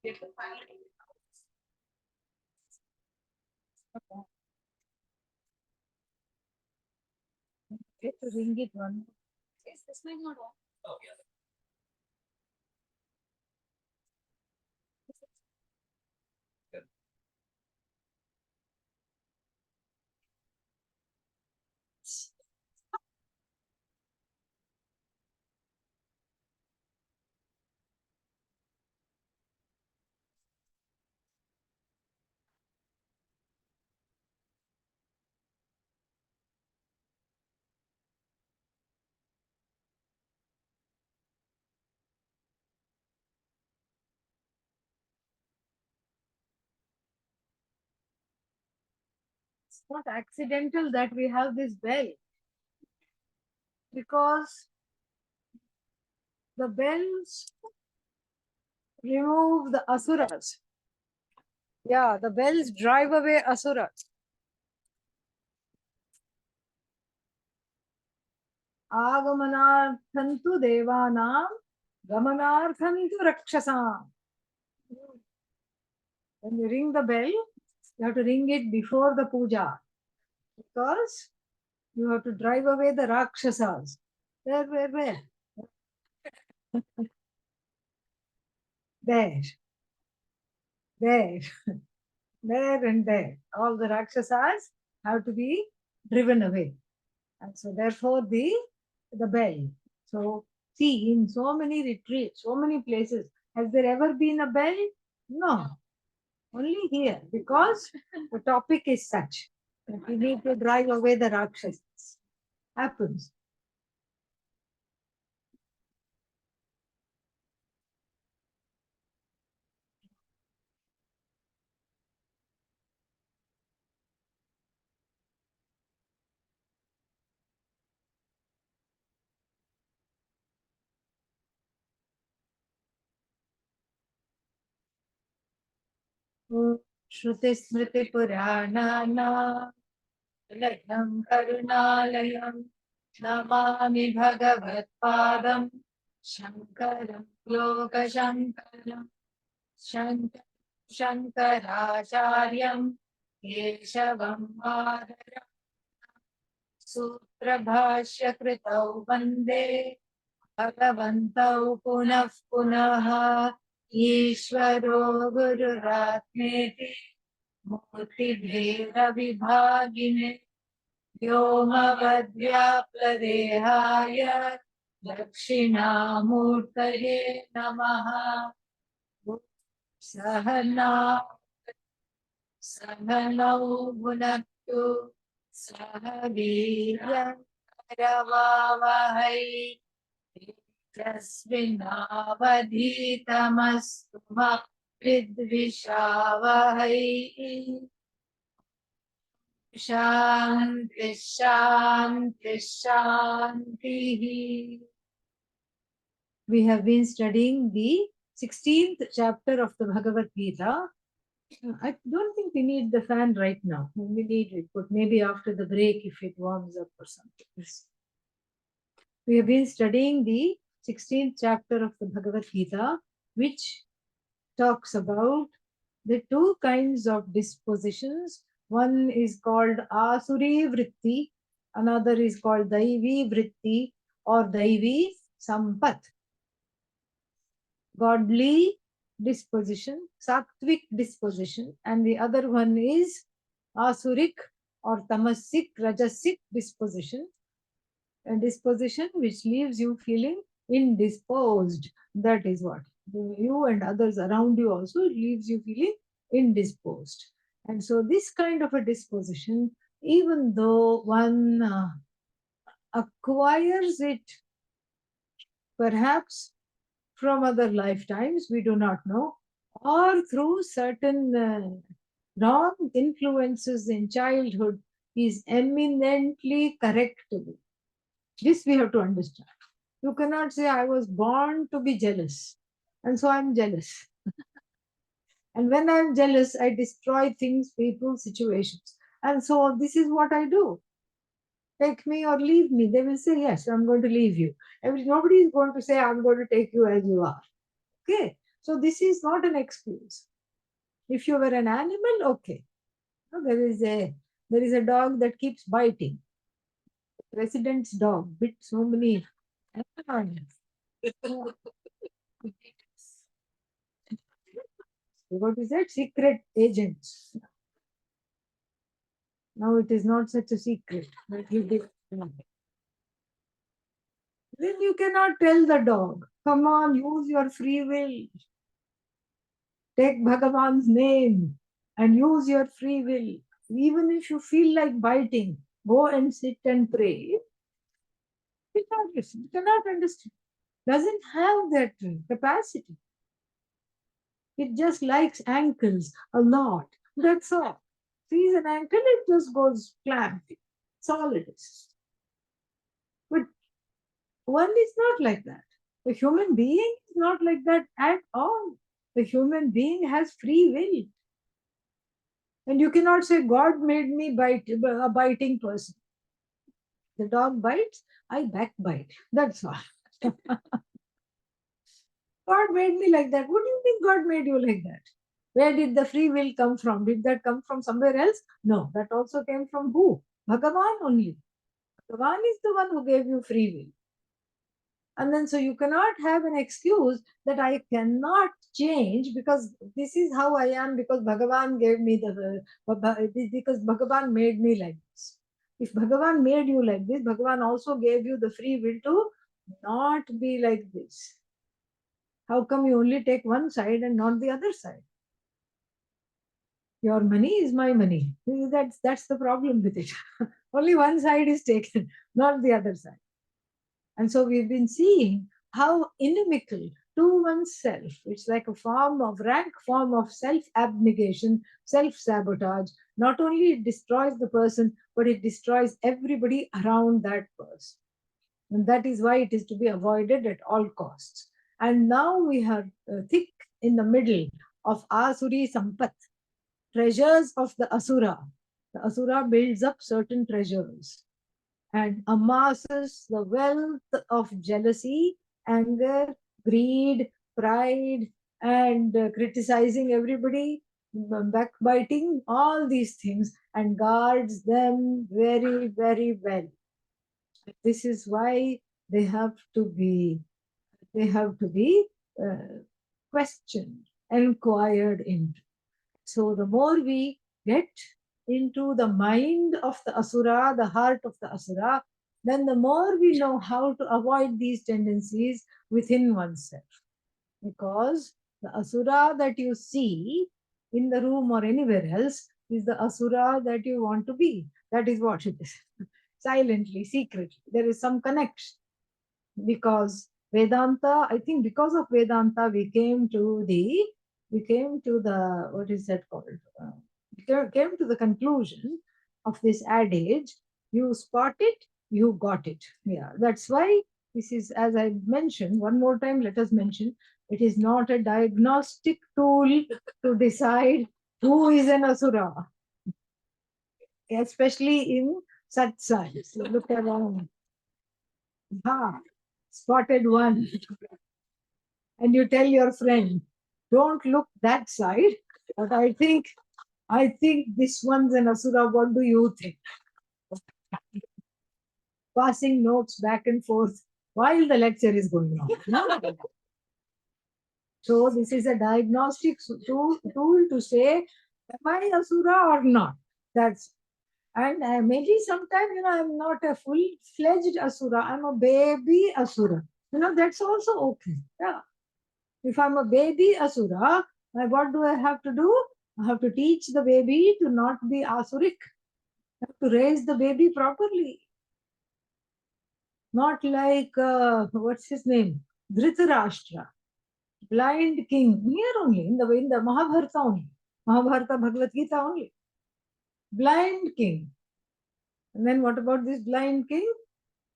Okay, to ring it one. Yes, this might not work. It's not accidental that we have this bell, because the bells remove the asuras. Yeah, the bells drive away asuras. Agamanarthantu devanam, gamanarthantu rakshasam. When you ring the bell, you have to ring it before the puja, because you have to drive away the rakshasas. Where? There, there, there and there. All the rakshasas have to be driven away. And so therefore the bell. So see, in so many retreats, so many places, has there ever been a bell? No. Only here, because the topic is such that we need to drive away the rakshasas. Happens. श्रुतिस्मृतिपुराणानालयं करुणालयं Namami भगवत्पादं शङ्करं लोकशङ्करं शङ्कराचार्यं केशवं आदरं सूत्रभाष्यकृतौ वन्दे भगवन्तौ पुनः पुनः ईश्वरो गुरुरात्मेति मूर्तिभेदविभागिने व्योमवद्व्याप्तदेहाय दक्षिणामूर्तये नमः। सहना सहनौ भुनक्तु सह वीर्यङ्करवावहै तेजस्विनावधीतमस्तु मा विद्विषावहै। शान्ति शान्ति शान्तिः. We have been studying the 16th chapter of the Bhagavad Gita. I don't think we need the fan right now. We need it, but maybe after the break if it warms up or something. We have been studying the 16th chapter of the Bhagavad Gita, which talks about the two kinds of dispositions. One is called Asuri Vritti, another is called Daivi Vritti or Daivi Sampat. Godly disposition, Sattvic disposition, and the other one is Asuric or Tamasic, Rajasic disposition, a disposition which leaves you feeling indisposed. That is what you and others around you also leaves you feeling indisposed. And so this kind of a disposition, even though one acquires it perhaps from other lifetimes, we do not know, or through certain wrong influences in childhood, is eminently correctable. This we have to understand. You cannot say, I was born to be jealous, and so I'm jealous. And when I'm jealous, I destroy things, people, situations. And so this is what I do. Take me or leave me. They will say, yes, I'm going to leave you. Nobody is going to say, I'm going to take you as you are. Okay. So this is not an excuse. If you were an animal, okay. There is a dog that keeps biting. The president's dog bit so many. What is that? Secret agents. Now it is not such a secret that he did. Then you cannot tell the dog, come on, use your free will. Take Bhagavan's name and use your free will. Even if you feel like biting, go and sit and pray. It cannot listen, it cannot understand. Doesn't have that capacity. It just likes ankles a lot. That's all. Sees an ankle, it just goes clamped. That's all it is. But one is not like that. The human being is not like that at all. The human being has free will. And you cannot say, God made me a biting person. The dog bites, I backbite. That's all. God made me like that. What do you mean God made you like that? Where did the free will come from? Did that come from somewhere else? No, that also came from who? Bhagavan only. Bhagavan is the one who gave you free will. And then so you cannot have an excuse that I cannot change because this is how I am because Bhagavan gave me because Bhagavan made me like this. If Bhagavan made you like this, Bhagavan also gave you the free will to not be like this. How come you only take one side and not the other side? Your money is my money. That's the problem with it. Only one side is taken, not the other side. And so we've been seeing how inimical to oneself, it's like a rank form of self-abnegation, self-sabotage. Not only it destroys the person, but it destroys everybody around that person. And that is why it is to be avoided at all costs. And now we are thick in the middle of Asuri Sampat, treasures of the Asura. The Asura builds up certain treasures and amasses the wealth of jealousy, anger, greed, pride, and criticizing everybody, backbiting, all these things, and guards them very, very well. This is why they have to be questioned, inquired into. So the more we get into the mind of the Asura, the heart of the Asura, then the more we know how to avoid these tendencies within oneself. Because the Asura that you see in the room or anywhere else is the Asura that you want to be. That is what it is. Silently, secretly. There is some connection. Because Vedanta, I think because of Vedanta, we came to the what is that called? We came to the conclusion of this adage: you spot it, you got it. Yeah, that's why this is, as I mentioned, one more time, let us mention, it is not a diagnostic tool to decide who is an asura, especially in satsang. So look around. Ha, spotted one. And you tell your friend, don't look that side, but I think this one's an asura. What do you think? Passing notes back and forth while the lecture is going on. So this is a diagnostic tool to say, am I asura or not? That's and maybe sometime I'm not a full-fledged asura. I'm a baby asura. That's also okay. Yeah. If I'm a baby asura, what do I have to do? I have to teach the baby to not be asuric. I have to raise the baby properly. Not like, what's his name? Dhritarashtra, blind king. Here only, in the Mahabharata only. Mahabharata, Bhagavad Gita only. Blind king. And then what about this blind king?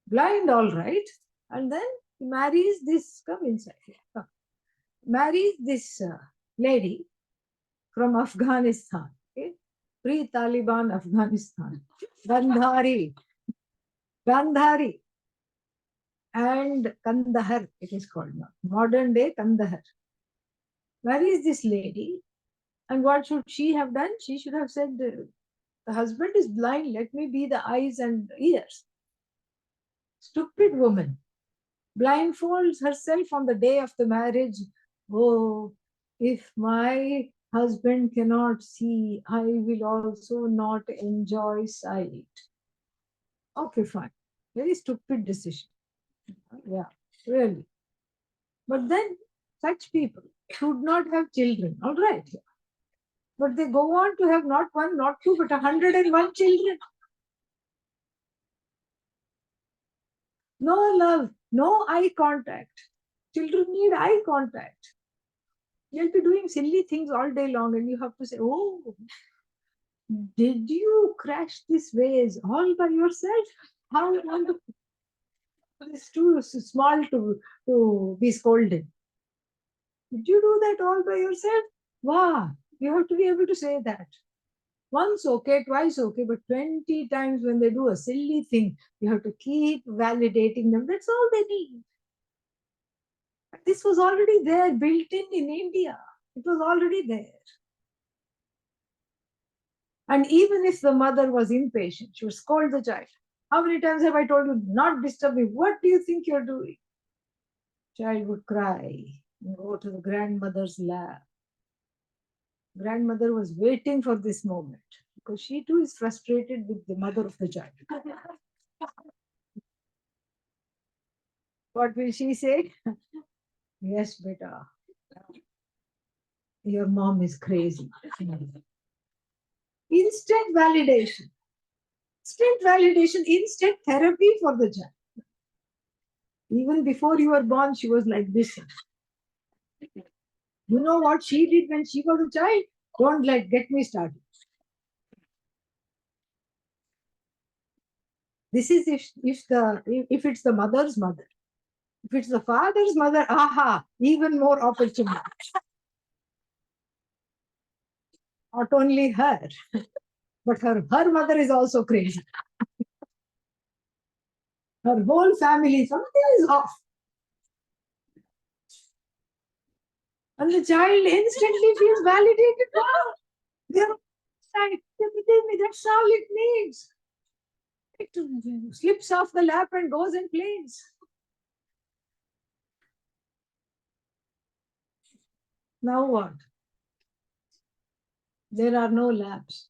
Blind, all right. And then he marries this, come inside here. Come. Marries this lady from Afghanistan, okay? Pre-Taliban Afghanistan. Gandhari. Gandhari. And Kandahar, it is called now. Modern day Kandahar. marries this lady. And what should she have done? She should have said, the husband is blind, let me be the eyes and ears. Stupid woman. Blindfolds herself on the day of the marriage. Oh, if my husband cannot see, I will also not enjoy sight. Okay, fine. Very stupid decision. Yeah, really. But then such people should not have children. All right. But they go on to have not one, not two, but 101 children. No love, no eye contact. Children need eye contact. You'll be doing silly things all day long, and you have to say, oh, did you crash this vase all by yourself? How wonderful. It's too small to be scolded. Did you do that all by yourself? Wow, you have to be able to say that. Once okay, twice okay, but 20 times when they do a silly thing, you have to keep validating them. That's all they need. This was already there, built in India. It was already there. And even if the mother was impatient, she would scold the child. How many times have I told you not disturb me? What do you think you're doing? Child would cry and go to the grandmother's lap. Grandmother was waiting for this moment because she too is frustrated with the mother of the child. What will she say? Yes, beta, your mom is crazy. Instant validation. Instant validation, instant therapy for the child. Even before you were born, she was like this. You know what she did when she was a child? Don't get me started. This is if it's the mother's mother. If it's the father's mother, aha, even more opportunity. Not only her, but her mother is also crazy. Her whole family, something is off. And the child instantly feels validated. Wow, they're right. That's all it needs. It slips off the lap and goes and plays. Now what? There are no laps.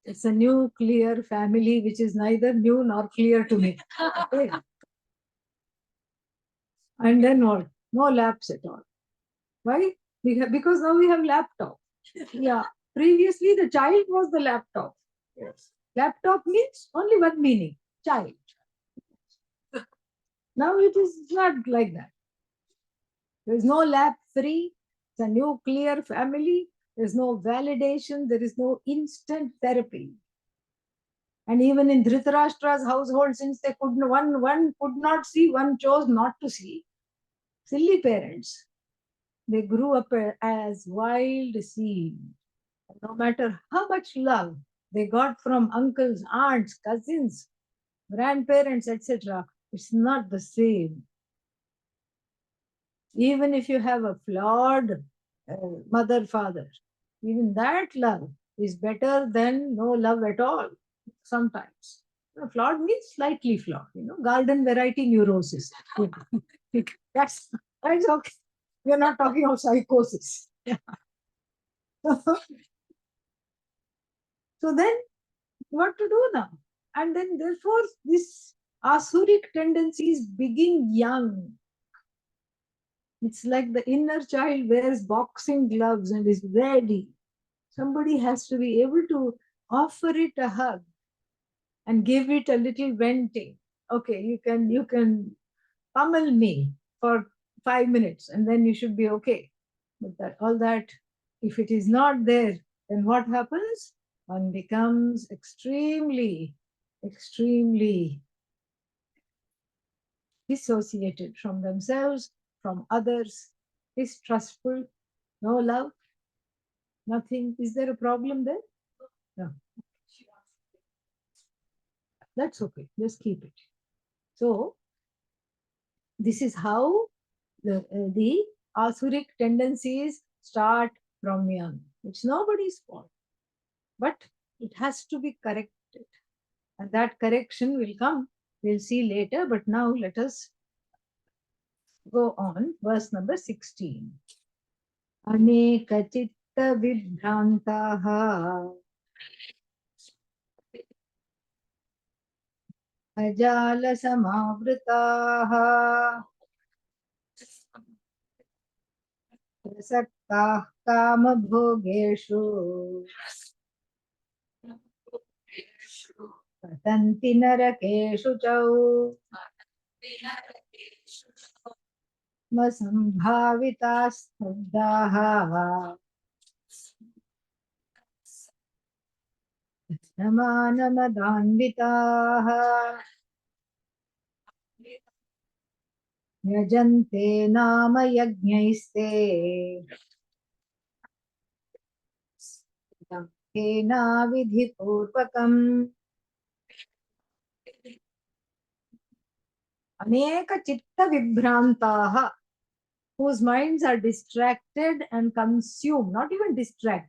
It's a nuclear family which is neither new nor clear to me. Okay. And then what? No laps at all. Why? Because now we have laptop. Yeah. Previously, the child was the laptop. Yes. Laptop means only one meaning, child. Now it is not like that. There is no lap free. It's a nuclear family. There's no validation. There is no instant therapy. And even in Dhritarashtra's household, since they one could not see, one chose not to see. Silly parents. They grew up as wild seed. No matter how much love they got from uncles, aunts, cousins, grandparents, etc., it's not the same. Even if you have a flawed mother, father, even that love is better than no love at all. Sometimes. Flawed means slightly flawed, garden variety neurosis. that's okay. We're not talking of psychosis. So then, what to do now? And then, therefore, this asuric tendencies begin young. It's like the inner child wears boxing gloves and is ready. Somebody has to be able to offer it a hug and give it a little venting. Okay, you can pummel me for 5 minutes and then you should be okay. But all that, if it is not there, then what happens? One becomes extremely, extremely dissociated from themselves, from others, distrustful, no love, nothing. Is there a problem there? No. That's okay. Just keep it. So, this is how the asuric tendencies start from young. It's nobody's fault, but it has to be corrected. And that correction will come. We'll see later, but now let us go on. Verse number 16. Aneka chitta vibhrantaha ajala samavritaha prasaktaः kamabhogeshu patanti narakeshu chau masambhavitāः स्तब्धाः समानमदान्विताः यजन्ते नाम यज्ञैस्ते विधिपूर्वकम् अनेक चित्त विभ्रांताः, whose minds are distracted and consumed, not even distracted.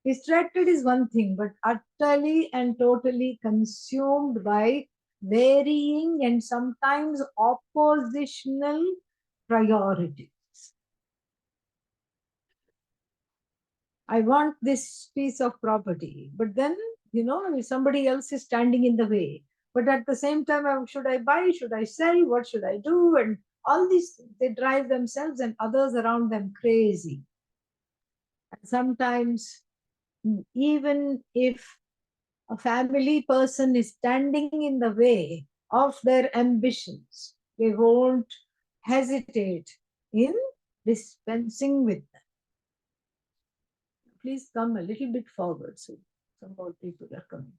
Distracted is one thing, but utterly and totally consumed by varying and sometimes oppositional priorities. I want this piece of property, but then, somebody else is standing in the way. But at the same time, should I buy? Should I sell? What should I do? And all these things, they drive themselves and others around them crazy. And sometimes, even if a family person is standing in the way of their ambitions, they won't hesitate in dispensing with them. Please come a little bit forward, so some more people are coming.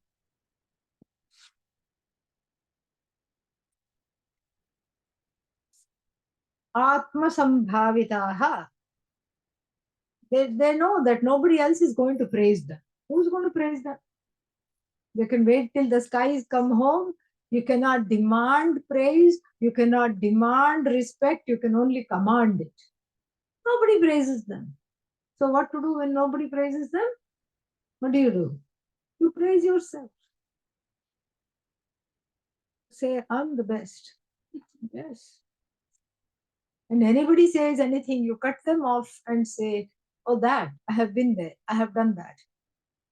Atma Sambhavitaha. They know that nobody else is going to praise them. Who's going to praise them? They can wait till the skies come home. You cannot demand praise. You cannot demand respect. You can only command it. Nobody praises them. So what to do when nobody praises them? What do? You praise yourself. Say, I'm the best. Yes. And anybody says anything, you cut them off and say, oh, that, I have been there. I have done that.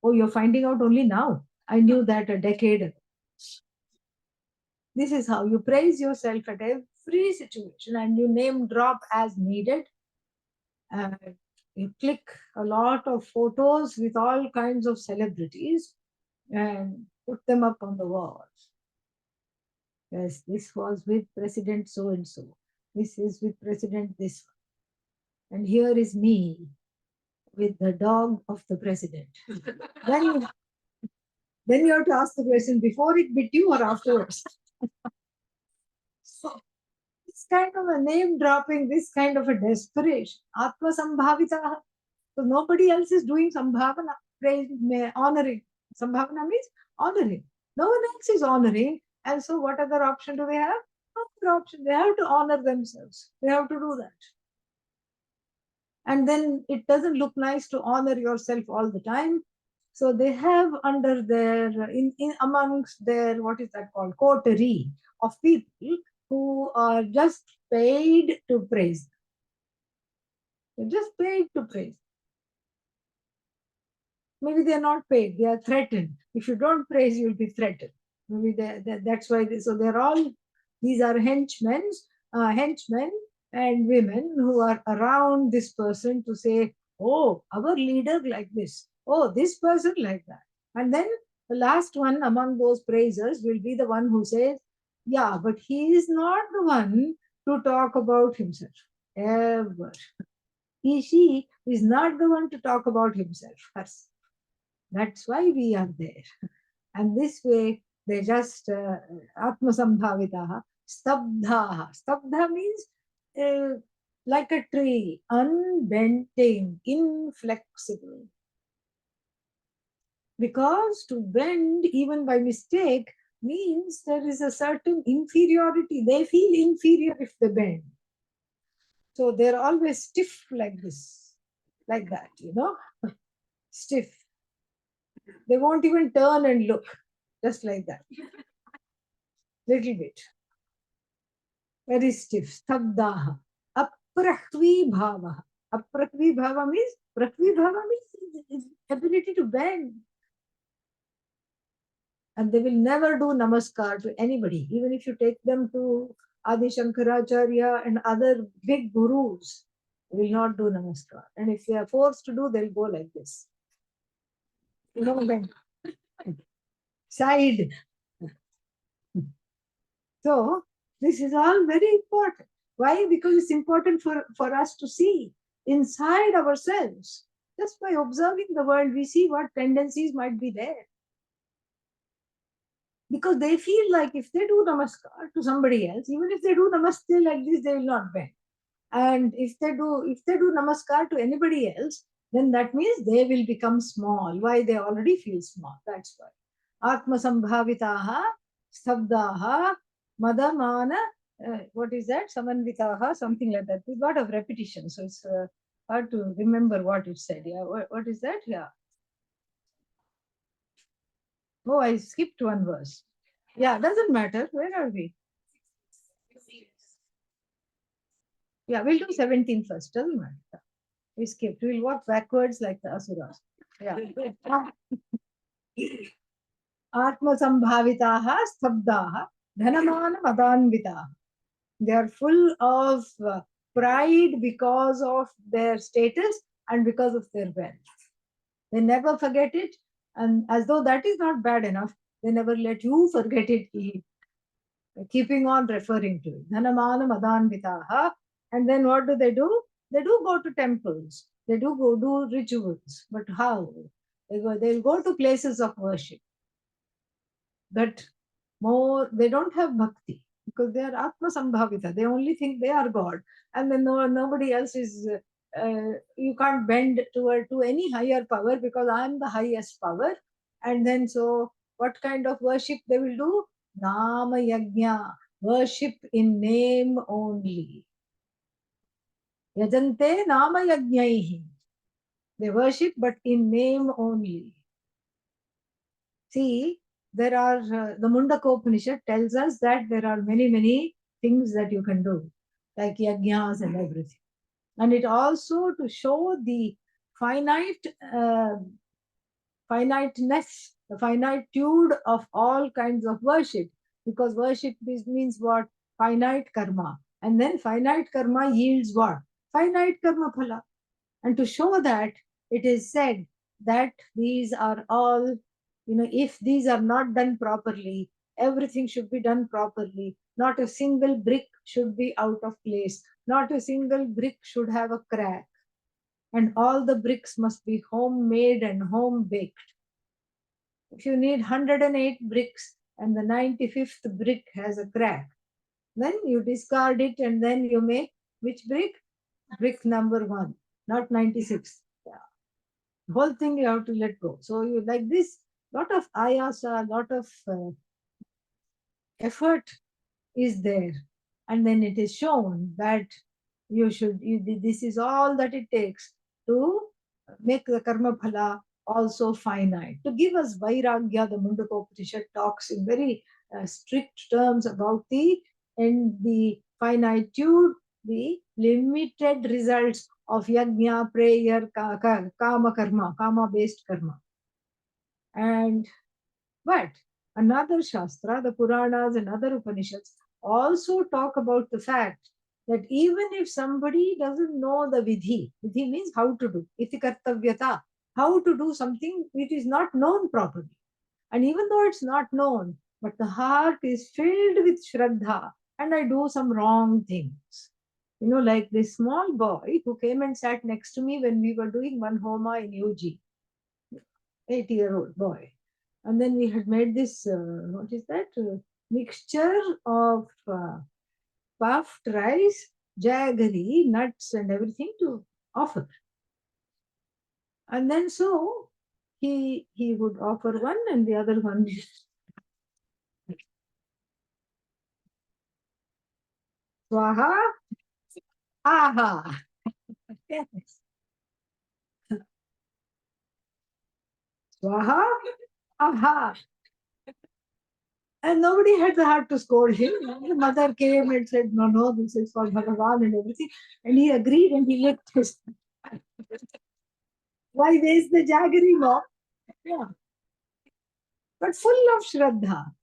Oh, you're finding out only now. I knew that a decade ago. This is how you praise yourself at every situation, and you name drop as needed. And you click a lot of photos with all kinds of celebrities and put them up on the walls. Yes, this was with President so-and-so. This is with President this one. And here is me with the dog of the president. then you have to ask the question, before it bit you or afterwards? So, this kind of a name dropping, this kind of a desperation, Atma Sambhavita. So nobody else is doing Sambhavana, praise, honoring. Sambhavana means honoring. No one else is honoring. And so what other option do they have? No other option. They have to honor themselves. They have to do that. And then it doesn't look nice to honor yourself all the time. So they have under their, amongst their, what is that called, coterie of people who are just paid to praise. They're just paid to praise. Maybe they're not paid, they are threatened. If you don't praise, you'll be threatened. Maybe that's why, so they're all, these are henchmen and women who are around this person to say, oh, our leader like this, oh, this person like that. And then the last one among those praisers will be the one who says, yeah, but he is not the one to talk about himself, ever. She is not the one to talk about himself, herself. That's why we are there. And this way, they just Atma Sambhavitaha, Stabdhaha. Stabdha means like a tree, unbending, inflexible. Because to bend, even by mistake, means there is a certain inferiority. They feel inferior if they bend. So they're always stiff like this. like that, stiff. They won't even turn and look, just like that. Little bit. Very stiff. Stabdaha. Aprakvi bhava. Aprakvi bhava means, prakvi bhava means ability to bend. And they will never do namaskar to anybody, even if you take them to Adi Shankaracharya and other big gurus, they will not do namaskar. And if they are forced to do, they'll go like this. Bend. Side. So this is all very important. Why? Because it's important for us to see inside ourselves. Just by observing the world, we see what tendencies might be there. Because they feel like if they do namaskar to somebody else, even if they do namaste like this, they will not bend. And if they do namaskar to anybody else, then that means they will become small. Why? They already feel small. That's why. Atma sambhavitaha, stabdaha, madamana, what is that? Samanvitaha, something like that. There's a lot of repetition, so it's hard to remember what it said. Yeah, what is that? Yeah. Oh, I skipped one verse. Yeah, doesn't matter. Where are we? Yeah, we'll do 17 first. Doesn't matter. We skipped. We'll walk backwards like the asuras. Yeah. Atma sambhavitaha stabdaha dhanamana madanvitaha. They are full of pride because of their status and because of their wealth. They never forget it, and as though that is not bad enough, they never let you forget it, keeping on referring to it. Dhanamana madanvitaha. And then what do? They do go to temples. They do go do rituals. But how? They'll go to places of worship. But more, they don't have bhakti because they are Atma Sambhavita. They only think they are God. And then nobody else is, you can't bend to any higher power because I'm the highest power. And then so what kind of worship they will do? Nama Yajna, worship in name only. Yajante Nama Yajnaihi. They worship but in name only. See, there are, the Mundakopanishad tells us that there are many, many things that you can do, like yajnas and everything. And it also to show the finite, finiteness, the finitude of all kinds of worship, because worship means what? Finite karma. And then finite karma yields what? Finite karma phala. And to show that, it is said that these are all, if these are not done properly, everything should be done properly. Not a single brick should be out of place. Not a single brick should have a crack. And all the bricks must be homemade and home baked. If you need 108 bricks and the 95th brick has a crack, then you discard it and then you make which brick? Brick number 1, not 96. Yeah. The whole thing you have to let go. So you like this, lot of ayasa, lot of effort is there. And then it is shown that this is all that it takes to make the karma phala also finite. To give us vairagya, the Mundakopanishad talks in very strict terms about the finitude, the limited results of yajna, prayer, kama karma, kama based karma. But another Shastra, the Puranas and other Upanishads, also talk about the fact that even if somebody doesn't know the vidhi means how to do, iti kartavyata, how to do something, it is not known properly. And even though it's not known, but the heart is filled with Shraddha, and I do some wrong things. Like this small boy who came and sat next to me when we were doing one homa in UG, 8-year-old boy. And then we had made this, what is that? Mixture of puffed rice, jaggery, nuts, and everything to offer. And then so he would offer one and the other one. Swaha, aha. Yes. Swaha, aha. And nobody had the heart to scold him. The mother came and said, no, no, this is for Bhagavan and everything. And he agreed and he licked his. Why waste the jaggery, no? Yeah. But full of Shraddha.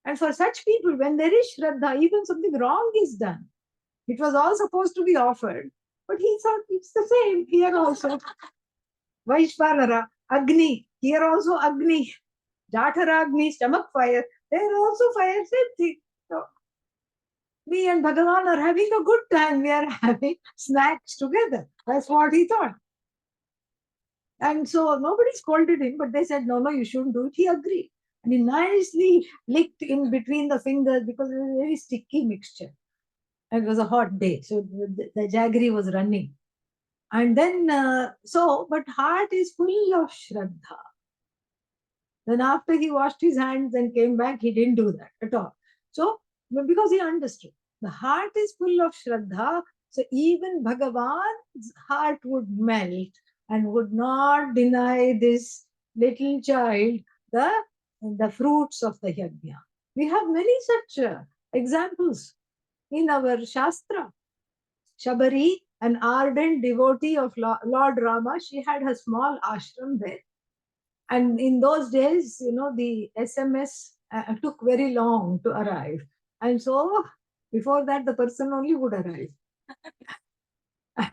And for such people, when there is Shraddha, even something wrong is done. It was all supposed to be offered. But he thought it's the same here also. Vaishvarara, Agni, here also Agni. Jatharagni, stomach fire. There also fire, same thing. So me and Bhagavan are having a good time. We are having snacks together. That's what he thought. And so nobody scolded him, but they said, no, no, you shouldn't do it. He agreed. And he nicely licked in between the fingers because it was a very sticky mixture. And it was a hot day. So the jaggery was running. And then, but heart is full of Shraddha. Then after he washed his hands and came back, he didn't do that at all. So, because he understood, the heart is full of Shraddha, so even Bhagavan's heart would melt and would not deny this little child the fruits of the yajna. We have many such examples in our Shastra. Shabari, an ardent devotee of Lord Rama, she had her small ashram there. And in those days, the SMS took very long to arrive. And so before that, the person only would arrive.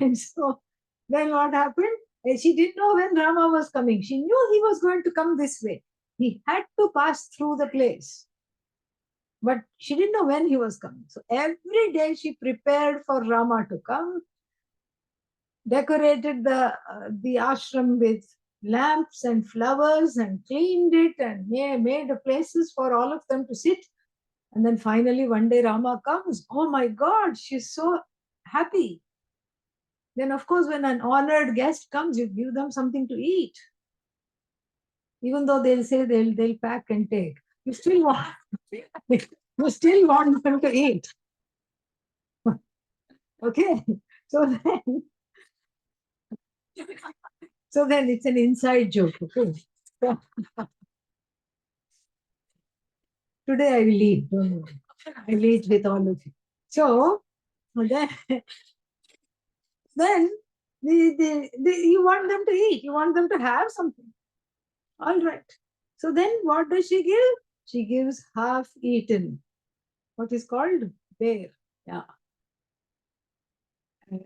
And so then what happened? She didn't know when Rama was coming. She knew he was going to come this way. He had to pass through the place. But she didn't know when he was coming. So every day she prepared for Rama to come, decorated the ashram with lamps and flowers and cleaned it and made places for all of them to sit. And then finally one day Rama comes. Oh my God, she's so happy. Then of course when an honored guest comes, you give them something to eat. Even though they'll say they'll pack and take. You still want them to eat. Okay. So then it's an inside joke. Okay. So, today I will eat. Don't worry. I will eat with all of you. So then you want them to eat. You want them to have something. All right. So then what does she give? She gives half eaten. What is called? Bear. Yeah.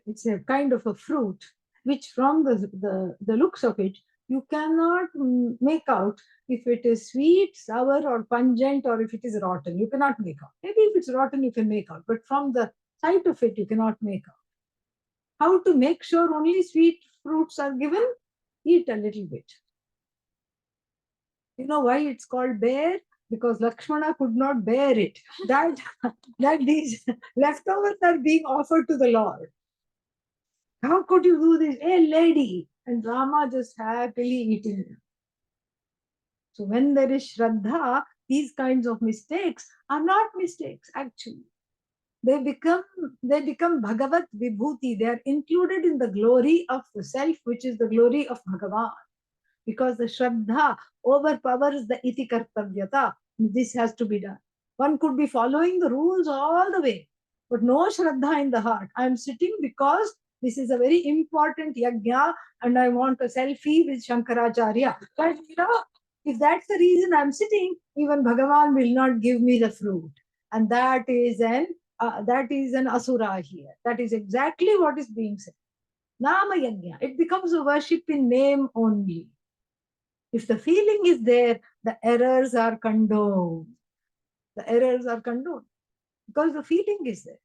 It's a kind of a fruit, which from the looks of it, you cannot make out if it is sweet, sour, or pungent, or if it is rotten. You cannot make out. Maybe if it's rotten, you can make out. But from the sight of it, you cannot make out. How to make sure only sweet fruits are given? Eat a little bit. You know why it's called bear? Because Lakshmana could not bear it. That these leftovers are being offered to the Lord. How could you do this? Hey, lady. And Rama just happily eating them. So when there is Shraddha, these kinds of mistakes are not mistakes, actually. They become Bhagavat Vibhuti. They are included in the glory of the self, which is the glory of Bhagavan. Because the Shraddha overpowers the iti kartavyata. This has to be done. One could be following the rules all the way, but no Shraddha in the heart. I am sitting because this is a very important yajna and I want a selfie with Shankaracharya. But if that's the reason I'm sitting, even Bhagavan will not give me the fruit. And that is an asura here. That is exactly what is being said. Nama yajna. It becomes a worship in name only. If the feeling is there, the errors are condoned. The errors are condoned because the feeling is there.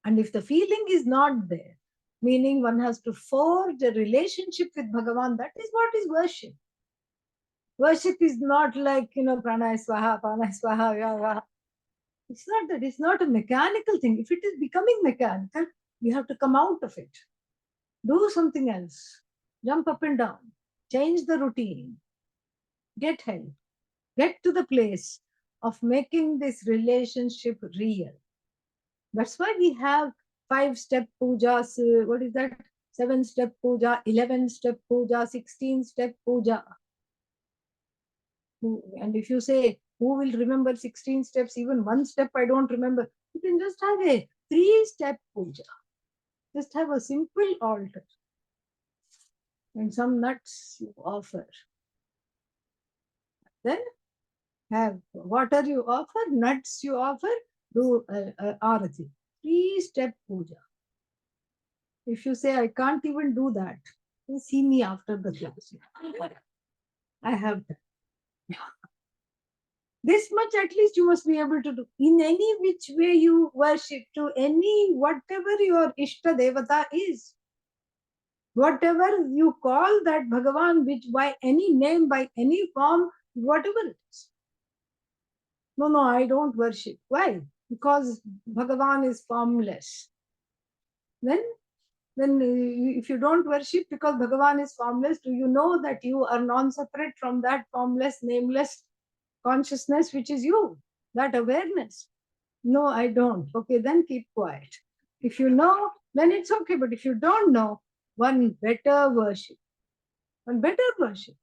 And if the feeling is not there, meaning one has to forge a relationship with Bhagavan, that is what is worship. Worship is not like, pranay swaha, pranay swaha, yaha. It's not that. It's not a mechanical thing. If it is becoming mechanical, you have to come out of it. Do something else. Jump up and down. Change the routine. Get help. Get to the place of making this relationship real. That's why we have 5-step pujas. What is that? 7-step puja, 11-step puja, 16-step puja. And if you say, who will remember 16 steps, even one step I don't remember, you can just have a 3-step puja. Just have a simple altar and some nuts you offer. Then have water you offer, nuts you offer, do arati. 3-step puja. If you say, I can't even do that, then see me after the class. I have that. This much at least you must be able to do. In any which way you worship, to any, whatever your Ishta Devata is, whatever you call that Bhagavan, which by any name, by any form, whatever it is. No, I don't worship. Why? Because Bhagavan is formless. Then if you don't worship because Bhagavan is formless, do you know that you are non-separate from that formless, nameless consciousness which is you, that awareness? No, I don't. Okay, then keep quiet. If you know, then it's okay. But if you don't know, one better worship. One better worship.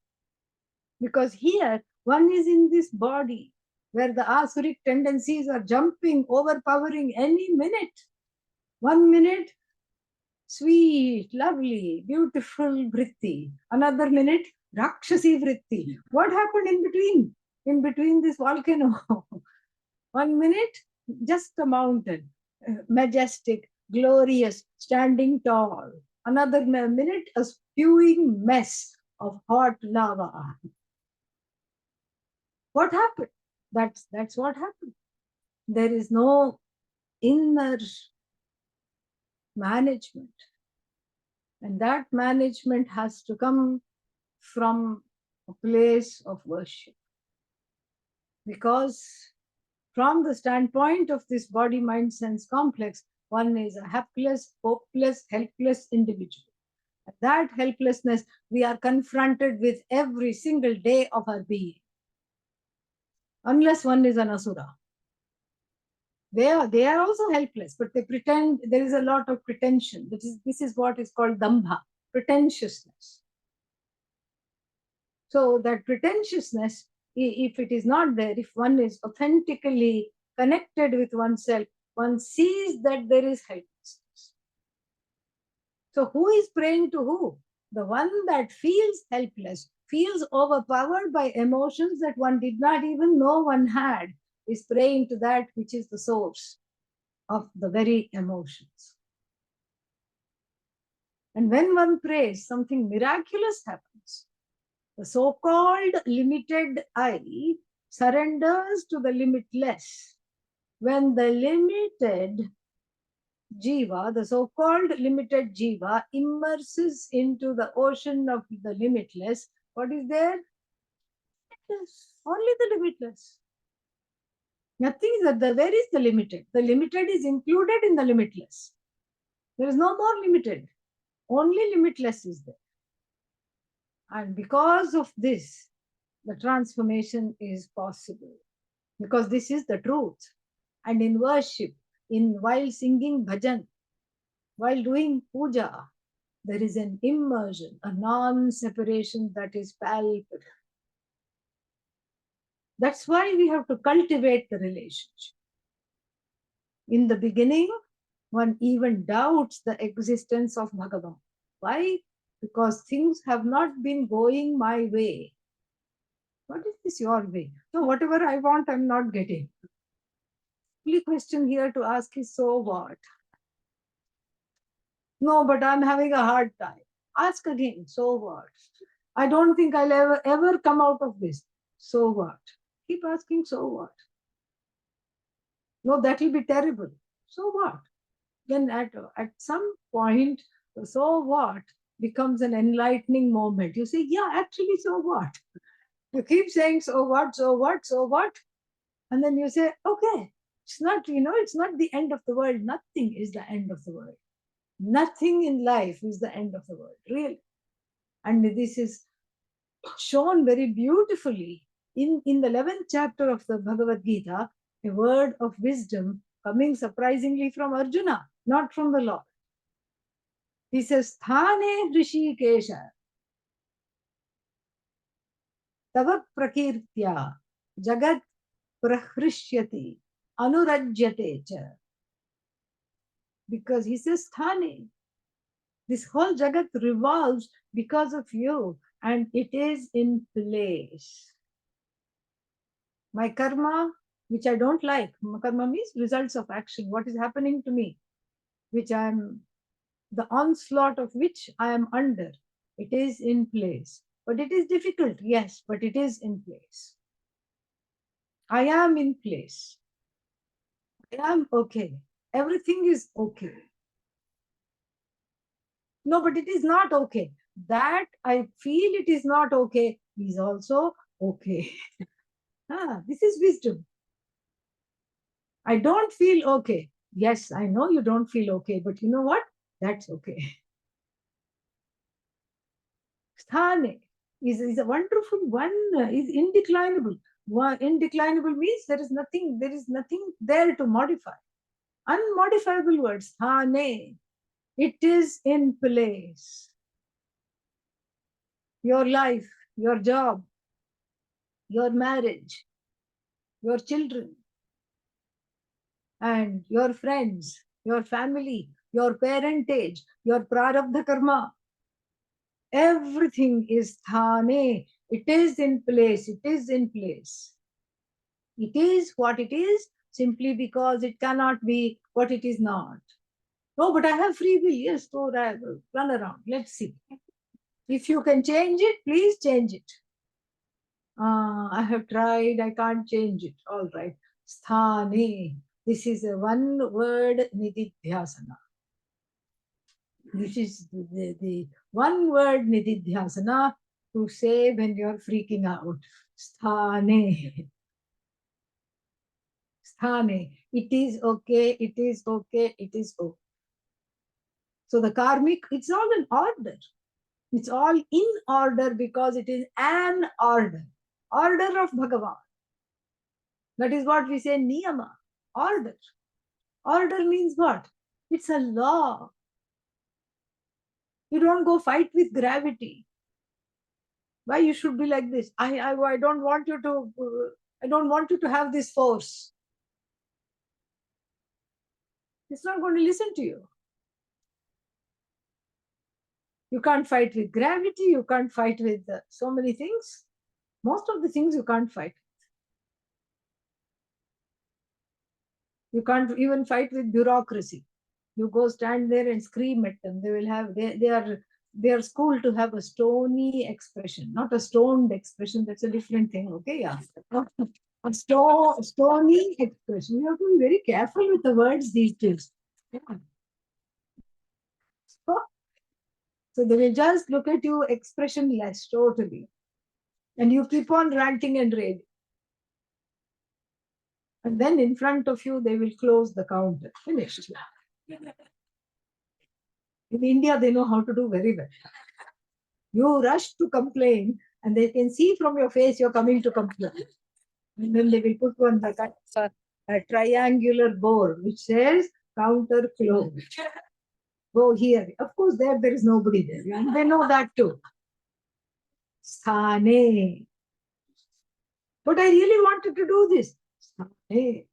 Because here, one is in this body where the asuric tendencies are jumping, overpowering any minute. 1 minute, sweet, lovely, beautiful vritti. Another minute, rakshasi vritti. What happened in between? In between this volcano? 1 minute, just a mountain, majestic, glorious, standing tall. Another minute, a spewing mess of hot lava. What happened? That's what happened. There is no inner management. And that management has to come from a place of worship. Because from the standpoint of this body, mind, sense complex, one is a hapless, hopeless, helpless individual. That helplessness we are confronted with every single day of our being. Unless one is an asura. They are also helpless, but they pretend. There is a lot of pretension. This is what is called dambha, pretentiousness. So that pretentiousness, if it is not there, if one is authentically connected with oneself, one sees that there is helplessness. So who is praying to who? The one that feels helpless, feels overpowered by emotions that one did not even know one had, is praying to that which is the source of the very emotions. And when one prays, something miraculous happens. The so-called limited I surrenders to the limitless. When the limited jiva, the so-called limited jiva, immerses into the ocean of the limitless, what is there? Only the limitless. Nothing is there. Where is the limited? The limited is included in the limitless. There is no more limited. Only limitless is there. And because of this, the transformation is possible. Because this is the truth. And in worship, while singing bhajan, while doing puja, there is an immersion, a non-separation that is palpable. That's why we have to cultivate the relationship. In the beginning, one even doubts the existence of Bhagavan. Why? Because things have not been going my way. What is this your way? So whatever I want, I'm not getting. The only question here to ask is, so what? No, but I'm having a hard time. Ask again, so what? I don't think I'll ever come out of this. So what? Keep asking, so what? No, that will be terrible. So what? Then at some point, the so what becomes an enlightening moment. You say, yeah, actually, so what? You keep saying, so what, so what, so what? And then you say, okay, it's not, it's not the end of the world. Nothing is the end of the world. Nothing in life is the end of the world, really. And this is shown very beautifully in the 11th chapter of the Bhagavad Gita, a word of wisdom coming surprisingly from Arjuna, not from the Lord. He says, Sthane Hrishikesha, Tava Prakirtya, Jagat Prahrishyati, Anurajyate cha. Because he says, Sthane, this whole Jagat revolves because of you and it is in place. My karma, which I don't like, karma means results of action, what is happening to me, which I am, the onslaught of which I am under, it is in place. But it is difficult, yes, but it is in place. I am in place. I am okay. Everything is okay. No, but it is not okay. That I feel it is not okay is also okay. This is wisdom. I don't feel okay. Yes, I know you don't feel okay, but you know what? That's okay. Sthane is a wonderful one, is indeclinable. Indeclinable means there is nothing there to modify. Unmodifiable word, sthane. It is in place. Your life, your job, your marriage, your children, and your friends, your family, your parentage, your prarabdha karma. Everything is sthane. It is in place. It is in place. It is what it is simply because it cannot be what it is not. Oh, but I have free will. Yes, so run around. Let's see. If you can change it, please change it. I have tried. I can't change it. All right. Sthane. This is a one word nididhyasana. This is the one word nididhyasana to say when you're freaking out. Sthane. Sthane. It is okay. It is okay. It is okay. So the karmic, it's all in order. It's all in order because it is an order. Order of Bhagavan. That is what we say niyama. Order. Order means what? It's a law. You don't go fight with gravity. Why you should be like this? I don't want you to. I don't want you to have this force. It's not going to listen to you. You can't fight with gravity. You can't fight with so many things. Most of the things you can't fight. You can't even fight with bureaucracy. You go stand there and scream at them. They will have they are schooled to have a stony expression, not a stoned expression. That's a different thing. Okay, yeah. A stony expression. You have to be very careful with the words these days. Yeah. So they will just look at you expressionless, totally. And you keep on ranting and raving. And then in front of you, they will close the counter. Finished. In India, they know how to do very well. You rush to complain, and they can see from your face you're coming to complain. And then they will put one a triangular board which says counter closed. Go here. Of course, there is nobody there. And they know that too. Sthane. But I really wanted to do this. Sthane.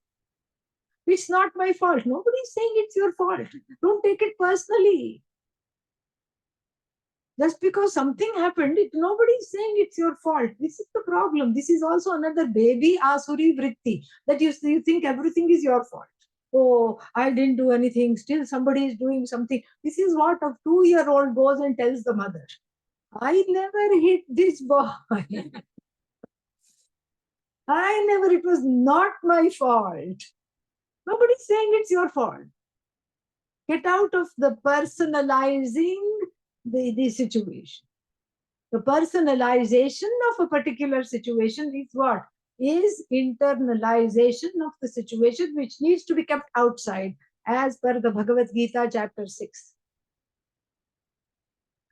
It's not my fault. Nobody's saying it's your fault. Don't take it personally. Just because something happened, nobody's saying it's your fault. This is the problem. This is also another baby asuri vritti, that you think everything is your fault. Oh, I didn't do anything. Still somebody is doing something. This is what a 2-year-old goes and tells the mother. I never hit this boy. It was not my fault. Nobody's saying it's your fault. Get out of the personalizing the situation. The personalization of a particular situation is what? Is internalization of the situation which needs to be kept outside as per the Bhagavad Gita chapter 6.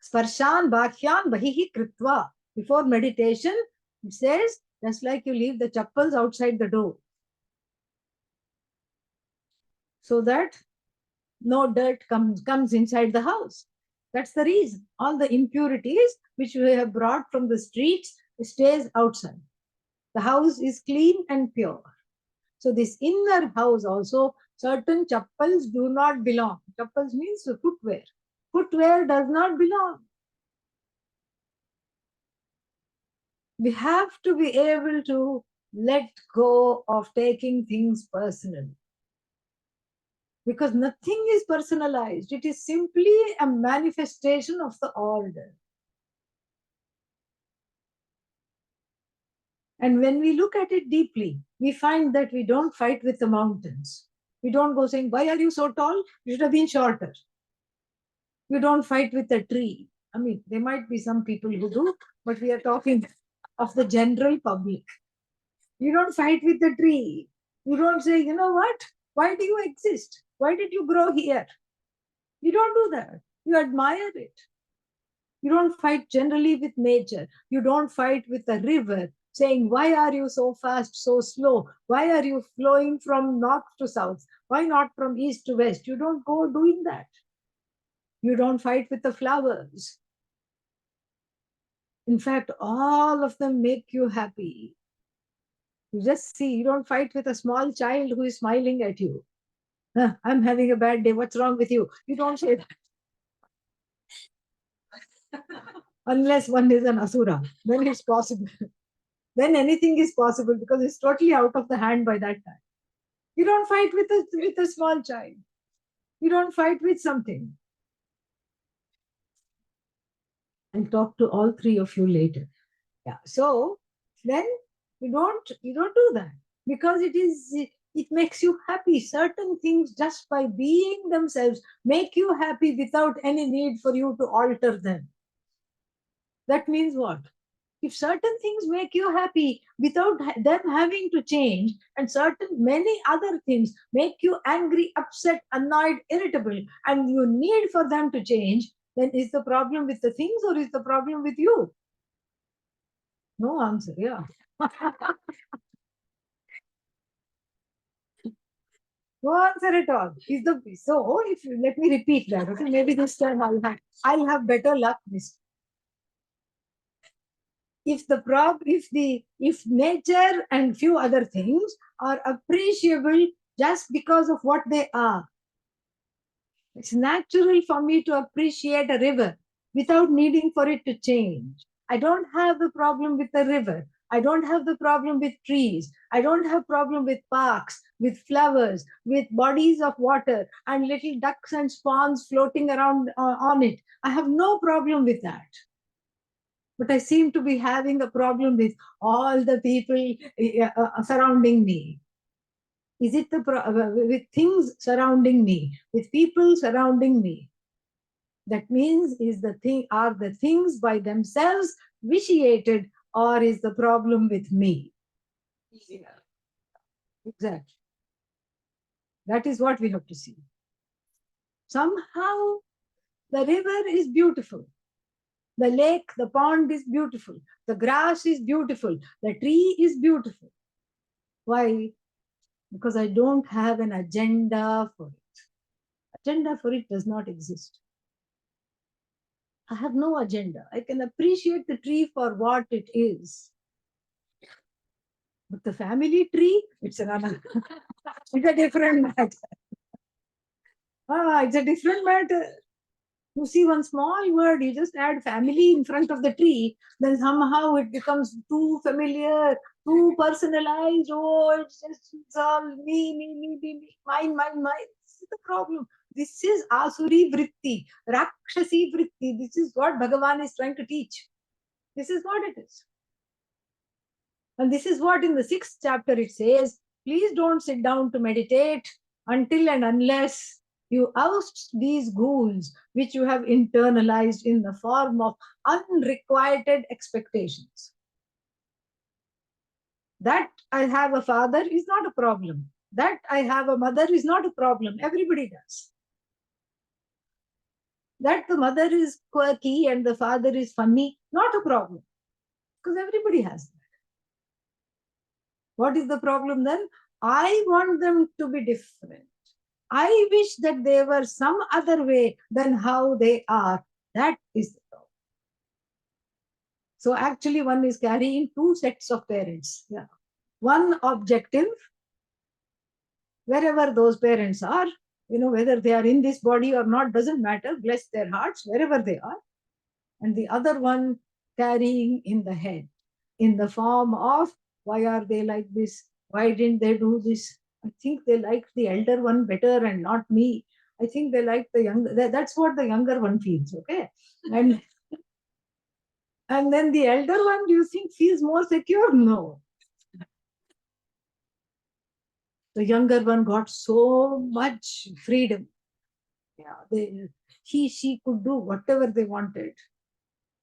Sparshan bhakyan bahihi kritva. Before meditation, it says, just like you leave the chappals outside the door, so that no dirt comes inside the house. That's the reason. All the impurities which we have brought from the streets stays outside. The house is clean and pure. So this inner house also, certain chappals do not belong. Chappals means footwear. Footwear does not belong. We have to be able to let go of taking things personally. Because nothing is personalized. It is simply a manifestation of the order. And when we look at it deeply, we find that we don't fight with the mountains. We don't go saying, why are you so tall? You should have been shorter. You don't fight with a tree. I mean, there might be some people who do, but we are talking of the general public. You don't fight with the tree. You don't say, you know what? Why do you exist? Why did you grow here? You don't do that. You admire it. You don't fight generally with nature. You don't fight with the river, saying, why are you so fast, so slow? Why are you flowing from north to south? Why not from east to west? You don't go doing that. You don't fight with the flowers. In fact, all of them make you happy. You just see, you don't fight with a small child who is smiling at you. I'm having a bad day. What's wrong with you? You don't say that. Unless one is an asura, then it's possible. Then anything is possible because it's totally out of the hand by that time. You don't fight with a small child. You don't fight with something. I'll talk to all three of you later. Yeah. So then you don't do that because it makes you happy. Certain things just by being themselves make you happy without any need for you to alter them. That means what? If certain things make you happy without them having to change, and certain many other things make you angry, upset, annoyed, irritable, and you need for them to change, then is the problem with the things or is the problem with you? No answer, yeah. No answer at all. Is the so if you let me repeat that, okay? Maybe this time I'll have better luck this. If nature and few other things are appreciable just because of what they are, it's natural for me to appreciate a river without needing for it to change. I don't have a problem with the river. I don't have the problem with trees. I don't have problem with parks, with flowers, with bodies of water and little ducks and swans floating around on it. I have no problem with that. But I seem to be having a problem with all the people surrounding me. Is it with things surrounding me, with people surrounding me? That means are the things by themselves vitiated or is the problem with me? Yeah. Exactly. That is what we have to see. Somehow the river is beautiful. The lake, the pond is beautiful. The grass is beautiful. The tree is beautiful. Why? Because I don't have an agenda for it. Agenda for it does not exist. I have no agenda. I can appreciate the tree for what it is. But the family tree, it's another. It's a different matter. It's a different matter. You see one small word, you just add family in front of the tree, then somehow it becomes too familiar, too personalized. Oh, it's all me, mine. This is the problem. This is Asuri Vritti, Rakshasi Vritti. This is what Bhagavan is trying to teach. This is what it is. And this is what in the 6th chapter it says, please don't sit down to meditate until and unless you oust these ghouls which you have internalized in the form of unrequited expectations. That I have a father is not a problem. That I have a mother is not a problem. Everybody does. That the mother is quirky and the father is funny, not a problem. Because everybody has that. What is the problem then? I want them to be different. I wish that they were some other way than how they are. That is the problem. So actually one is carrying two sets of parents. Yeah. One objective, wherever those parents are, whether they are in this body or not, doesn't matter. Bless their hearts, wherever they are. And the other one carrying in the head, in the form of, why are they like this? Why didn't they do this? I think they like the elder one better and not me. I think they like the younger. That's what the younger one feels, okay? And and then the elder one, do you think feels more secure? No. The younger one got so much freedom. Yeah, she could do whatever they wanted.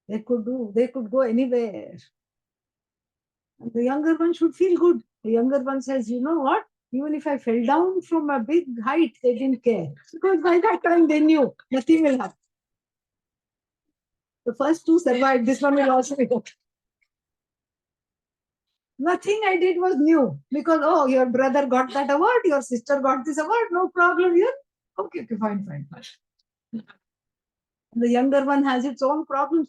They could go anywhere. And the younger one should feel good. The younger one says, you know what? Even if I fell down from a big height, they didn't care. Because by that time they knew nothing will happen. The first two survived. This one will also be okay. Nothing I did was new. Because, oh, your brother got that award, your sister got this award, no problem here. Okay, fine. The younger one has its own problems.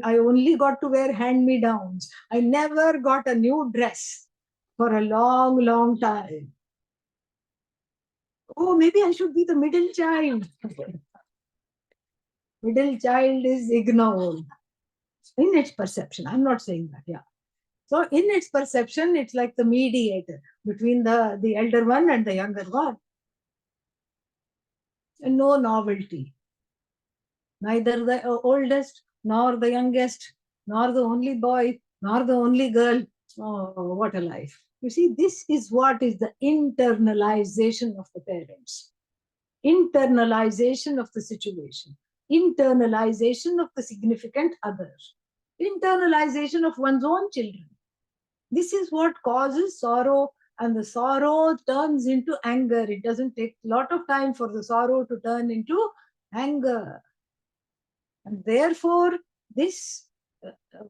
I only got to wear hand-me-downs. I never got a new dress for a long time. Oh, maybe I should be the middle child. Middle child is ignored in its perception. I'm not saying that, yeah. So in its perception, it's like the mediator between the elder one and the younger one. And no novelty. Neither the oldest, nor the youngest, nor the only boy, nor the only girl. Oh, what a life. You see, this is what is the internalization of the parents. Internalization of the situation. Internalization of the significant other. Internalization of one's own children. This is what causes sorrow, and the sorrow turns into anger. It doesn't take a lot of time for the sorrow to turn into anger. And therefore, this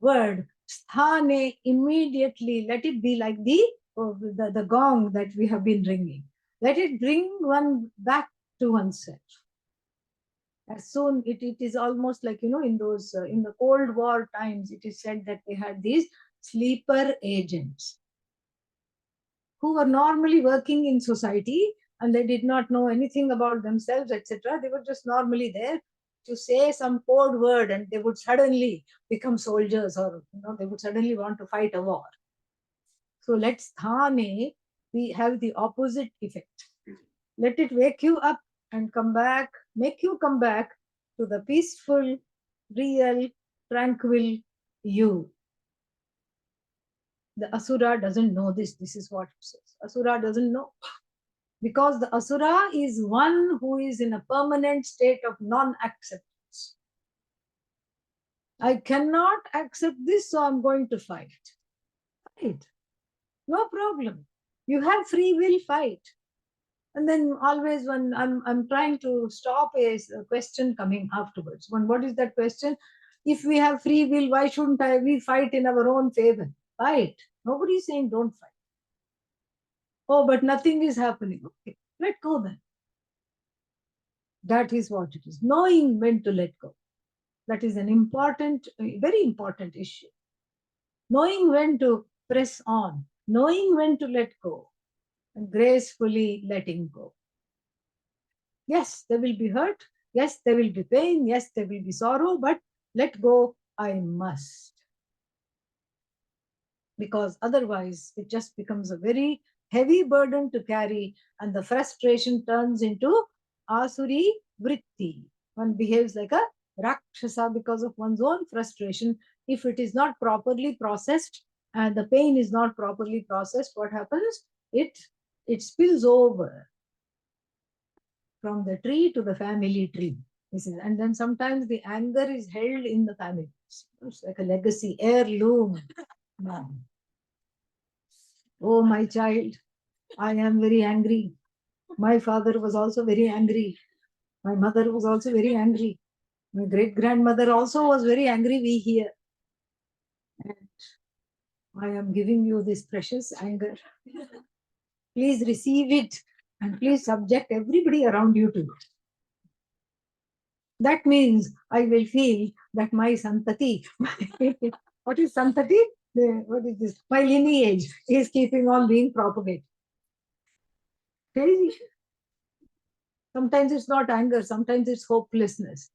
word, sthane, immediately let it be like the gong that we have been ringing. Let it bring one back to oneself. As soon it is almost like, in those, in the Cold War times, it is said that they had these sleeper agents who were normally working in society and they did not know anything about themselves, etc. They were just normally there to say some code word and they would suddenly become soldiers, or they would suddenly want to fight a war. So let's thane, we have the opposite effect. Let it wake you up and come back, make you come back to the peaceful, real, tranquil you. The asura doesn't know this. This is what it says. Asura doesn't know. Because the asura is one who is in a permanent state of non-acceptance. I cannot accept this, so I'm going to fight. Fight. No problem. You have free will, fight. And then always when I'm trying to stop a question coming afterwards. What is that question? If we have free will, why shouldn't we fight in our own favor? Fight. Nobody is saying don't fight. Oh, but nothing is happening. Okay, let go then. That is what it is. Knowing when to let go. That is an important, very important issue. Knowing when to press on. Knowing when to let go. And gracefully letting go. Yes, there will be hurt. Yes, there will be pain. Yes, there will be sorrow. But let go, I must. Because otherwise, it just becomes a very heavy burden to carry, and the frustration turns into asuri vritti. One behaves like a rakshasa because of one's own frustration. If it is not properly processed and the pain is not properly processed, what happens? It spills over from the tree to the family tree. And then sometimes the anger is held in the family. It's like a legacy, heirloom. Oh, my child, I am very angry. My father was also very angry. My mother was also very angry. My great-grandmother also was very angry, we hear. And I am giving you this precious anger. Please receive it and please subject everybody around you to it. That means I will feel that my santati, what is santati? What is this? My lineage is keeping on being propagated. Crazy. Sometimes it's not anger, sometimes it's hopelessness.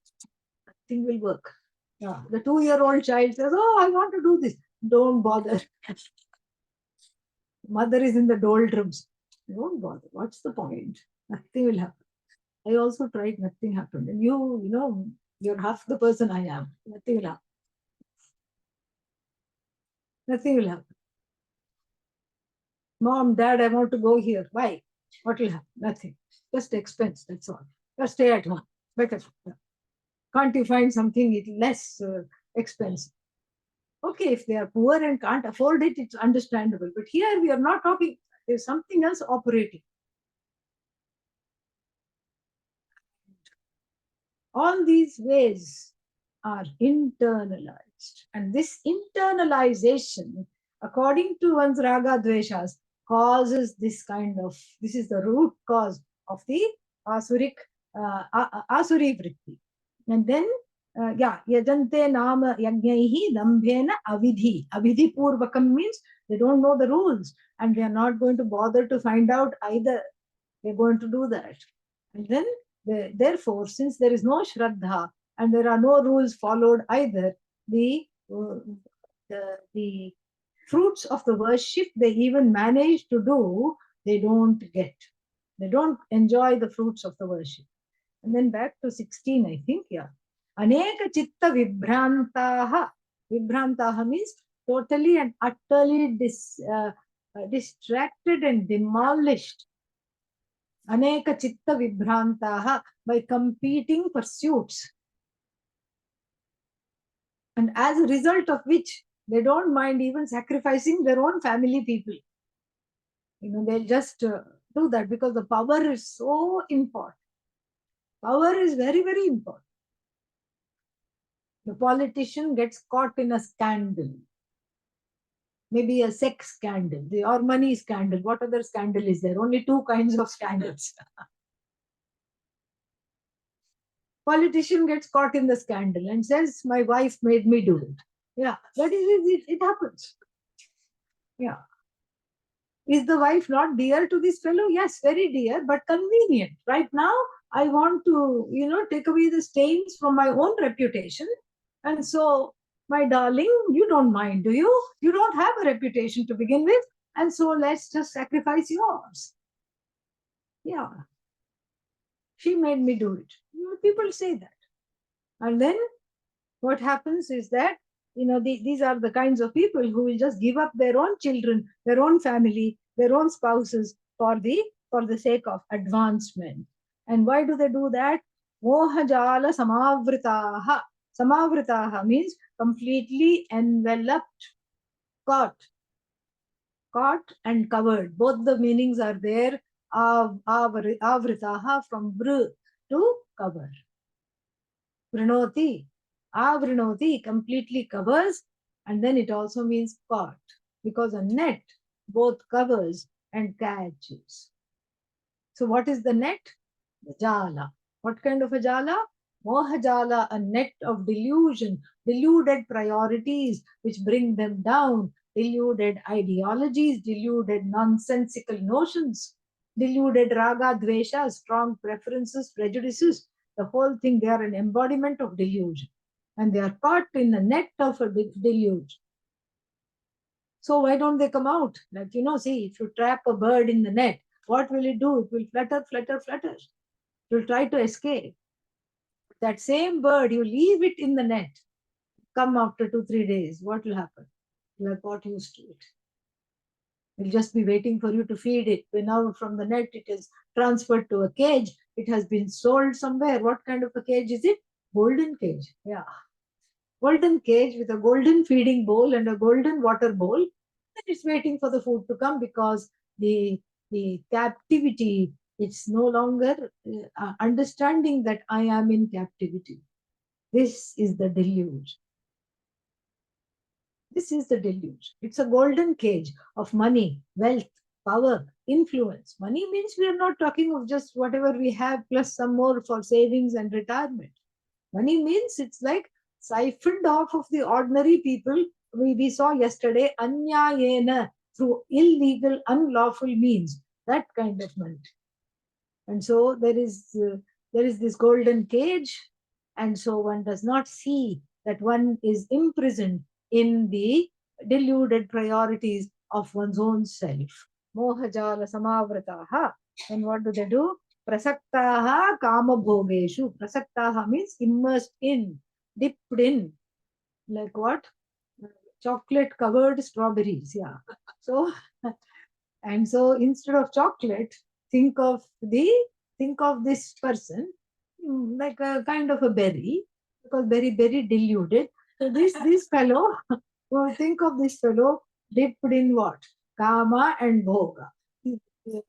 Nothing will work. Yeah. The 2-year-old child says, "Oh, I want to do this." Don't bother. Mother is in the doldrums. Don't bother. What's the point? Nothing will happen. I also tried, nothing happened. And you're half the person I am. Nothing will happen. Nothing will happen. Mom, Dad, I want to go here. Why? What will happen? Nothing. Just expense, that's all. Just stay at home. Better. Can't you find something less expensive? Okay, if they are poor and can't afford it, it's understandable. But here we are not talking, there's something else operating. All these ways are internalized. And this internalization, according to one's raga dveshas, causes this is the root cause of the asuri vritti. And then, yajante nama yagnaihi dambhena avidhi. Avidhi purvakam means they don't know the rules and they are not going to bother to find out either. They're going to do that. And then, therefore, since there is no shraddha and there are no rules followed either, the fruits of the worship they even manage to do, they don't get. They don't enjoy the fruits of the worship. And then back to 16, I think, yeah. Aneka chitta vibhrantaha. Vibhrantaha means totally and utterly distracted and demolished. Aneka chitta vibhrantaha, by competing pursuits. And as a result of which, they don't mind even sacrificing their own family people. They'll just do that because the power is so important. Power is very, very important. The politician gets caught in a scandal, maybe a sex scandal, or money scandal. What other scandal is there? Only two kinds of scandals. Politician gets caught in the scandal and says, "My wife made me do it." Yeah, that is it. It happens. Yeah. Is the wife not dear to this fellow? Yes, very dear, but convenient. Right now, I want to, take away the stains from my own reputation. And so, my darling, you don't mind, do you? You don't have a reputation to begin with. And so, let's just sacrifice yours. Yeah. She made me do it. People say that. And then what happens is that, these are the kinds of people who will just give up their own children, their own family, their own spouses for the sake of advancement. And why do they do that? Mohajala samavritaha. Samavritaha means completely enveloped, caught and covered. Both the meanings are there. Avritaha, from br, to cover. Vrinoti. Avrinoti, completely covers, and then it also means caught, because a net both covers and catches. So what is the net? The jala. What kind of a jala? Mohajala, a net of delusion, deluded priorities which bring them down, deluded ideologies, deluded nonsensical notions, deluded raga, dvesha, strong preferences, prejudices. The whole thing, they are an embodiment of delusion. And they are caught in the net of a deluge. So why don't they come out? Like, see, if you trap a bird in the net, what will it do? It will flutter, flutter, flutter. It will try to escape. That same bird, you leave it in the net, come after 2-3 days, what will happen? You have got used to it. It will just be waiting for you to feed it. When now from the net, it is transferred to a cage. It has been sold somewhere. What kind of a cage is it? Golden cage. Yeah. Golden cage with a golden feeding bowl and a golden water bowl. And it's waiting for the food to come because the captivity, it's no longer understanding that I am in captivity. This is the deluge. This is the deluge. It's a golden cage of money, wealth, power, influence. Money means we are not talking of just whatever we have plus some more for savings and retirement. Money means it's like siphoned off of the ordinary people. We saw yesterday, anyayena, through illegal, unlawful means, that kind of money. And so there is this golden cage, and so one does not see that one is imprisoned in the deluded priorities of one's own self. Mohajala samavrataha. And what do they do? Prasaktaha kama bhogeshu. Prasaktaha means immersed in, dipped in. Like what? Chocolate covered strawberries. Yeah. So and so instead of chocolate, think of this person like a kind of a berry, because very deluded. So this fellow, well, think of this fellow dipped in what? Kama and bhoga.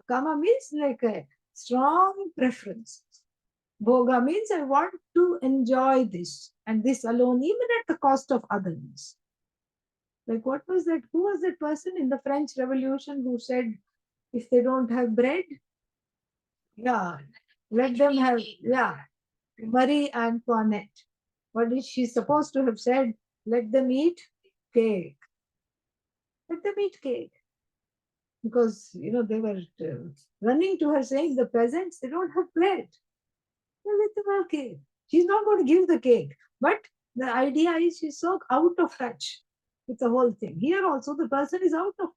Kama means like a strong preference. Bhoga means I want to enjoy this and this alone, even at the cost of others. Like what was that? Who was that person in the French Revolution who said, if they don't have bread, yeah, let them have, yeah, Marie Antoinette. What is she supposed to have said? Let them eat cake. Let them eat cake. Because, they were running to her saying, the peasants, they don't have bread. Well, let them have cake. She's not going to give the cake. But the idea is she's so out of touch with the whole thing. Here also, the person is out of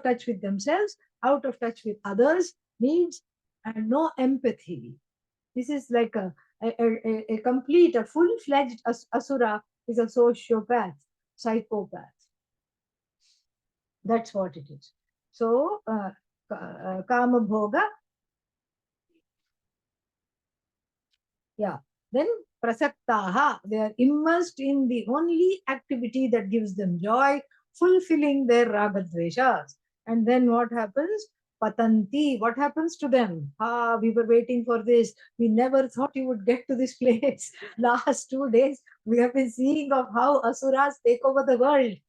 touch with themselves, out of touch with others' needs, and no empathy. This is like a complete, a full-fledged asura is a sociopath, psychopath. That's what it is. So, kama bhoga, yeah. Then prasaktaha, they are immersed in the only activity that gives them joy, fulfilling their ragadveshas. And then what happens? Patanti, what happens to them? We were waiting for this. We never thought you would get to this place. Last 2 days, we have been seeing of how asuras take over the world.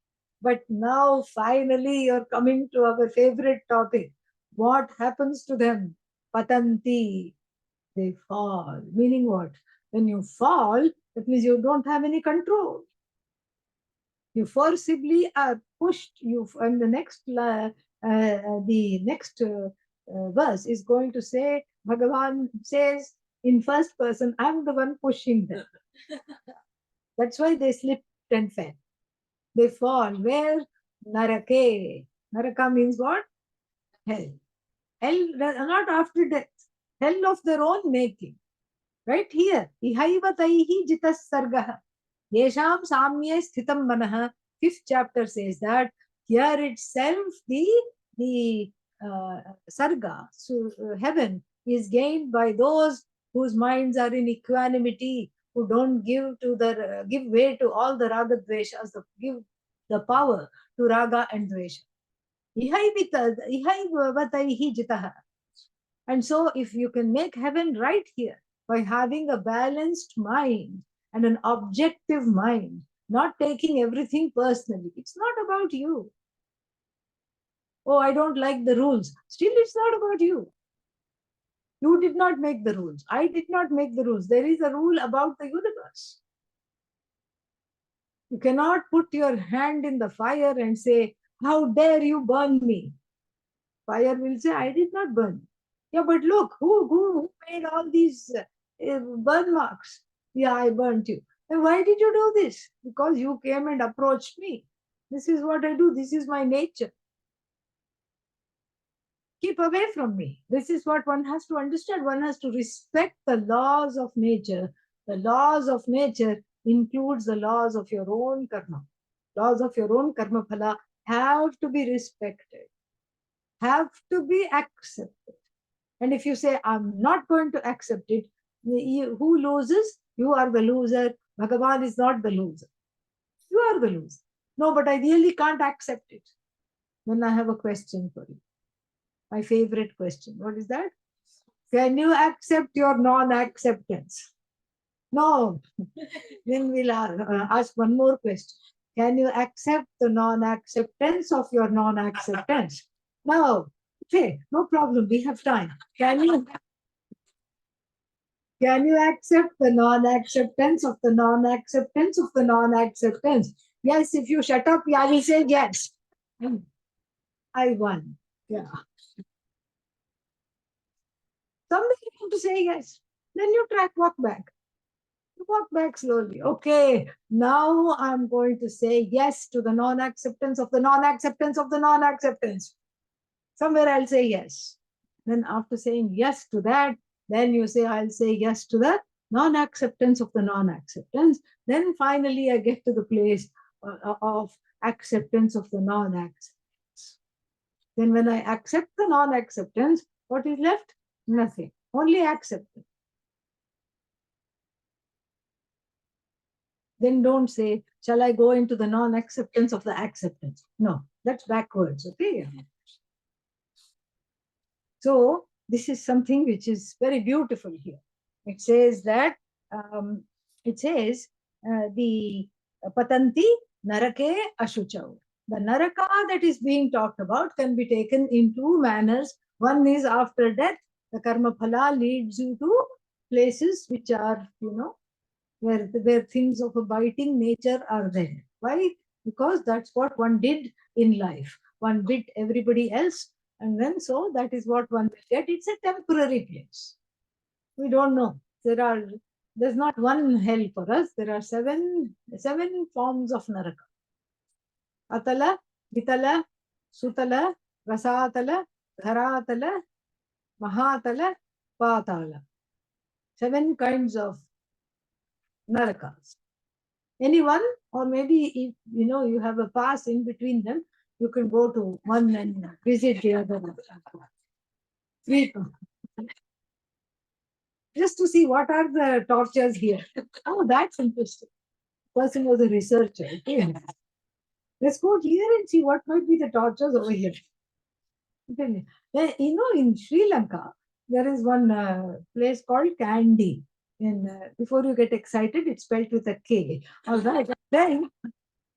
But now, finally, you're coming to our favorite topic. What happens to them? Patanti, they fall. Meaning what? When you fall, that means you don't have any control. You forcibly are pushed. And the next verse is going to say, Bhagavan says in first person, I'm the one pushing them. That's why they slipped and fell. They fall. Where? Narake. Naraka means what? Hell. Hell, not after death. Hell of their own making. Right here. Ihaiva taihi jitas sargah. Yesham samye sthitam manah. 5th chapter says that here itself the sarga, so heaven, is gained by those whose minds are in equanimity, who don't give way to all the raga dveshas, give the power to raga and dvesha. Ihaivataihi jitah. And so if you can make heaven right here by having a balanced mind and an objective mind, not taking everything personally. It's not about you. Oh, I don't like the rules. Still, it's not about you. You did not make the rules. I did not make the rules. There is a rule about the universe. You cannot put your hand in the fire and say, how dare you burn me? Fire will say, I did not burn. Yeah, but look, who made all these burn marks? Yeah, I burnt you. And why did you do this? Because you came and approached me. This is what I do. This is my nature. Keep away from me. This is what one has to understand. One has to respect the laws of nature. The laws of nature includes the laws of your own karma. Laws of your own karma phala have to be respected, have to be accepted. And if you say, I'm not going to accept it, who loses? You are the loser. Bhagavan is not the loser. You are the loser. No, but I really can't accept it. Then I have a question for you. My favorite question. What is that? Can you accept your non-acceptance? No. Then we'll ask one more question. Can you accept the non-acceptance of your non-acceptance? No. Okay, no problem. We have time. Can you? Can you accept the non-acceptance of the non-acceptance of the non-acceptance? Yes, if you shut up, I will say yes. I won. Yeah. Somebody have to say yes. Then you walk back. You walk back slowly. Okay, now I'm going to say yes to the non-acceptance of the non-acceptance of the non-acceptance. Somewhere I'll say yes. Then after saying yes to that, then you say, I'll say yes to the non-acceptance of the non-acceptance. Then finally I get to the place of acceptance of the non-acceptance. Then when I accept the non-acceptance, what is left? Nothing. Only acceptance. Then don't say, shall I go into the non-acceptance of the acceptance? No, that's backwards, okay? So this is something which is very beautiful here. It says that, the patanti narake ashuchau. The naraka that is being talked about can be taken in two manners. One is after death, the karma phala leads you to places which are, where things of a biting nature are there. Why? Because that's what one did in life. One bit everybody else, and then so that is what one will get. It's a temporary place. We don't know. There's not one hell for us. There are seven forms of naraka. Atala, Vitala, Sutala, Rasatala, Dharatala, Mahatala, Patala. 7 kinds of narakas. Anyone, or maybe if you have a pass in between them, you can go to one and visit the other. Just to see what are the tortures here. Oh, that's interesting. Person was a researcher. Okay. Let's go here and see what might be the tortures over here. In Sri Lanka, there is one place called Kandy. And before you get excited, it's spelled with a K. All right. Then,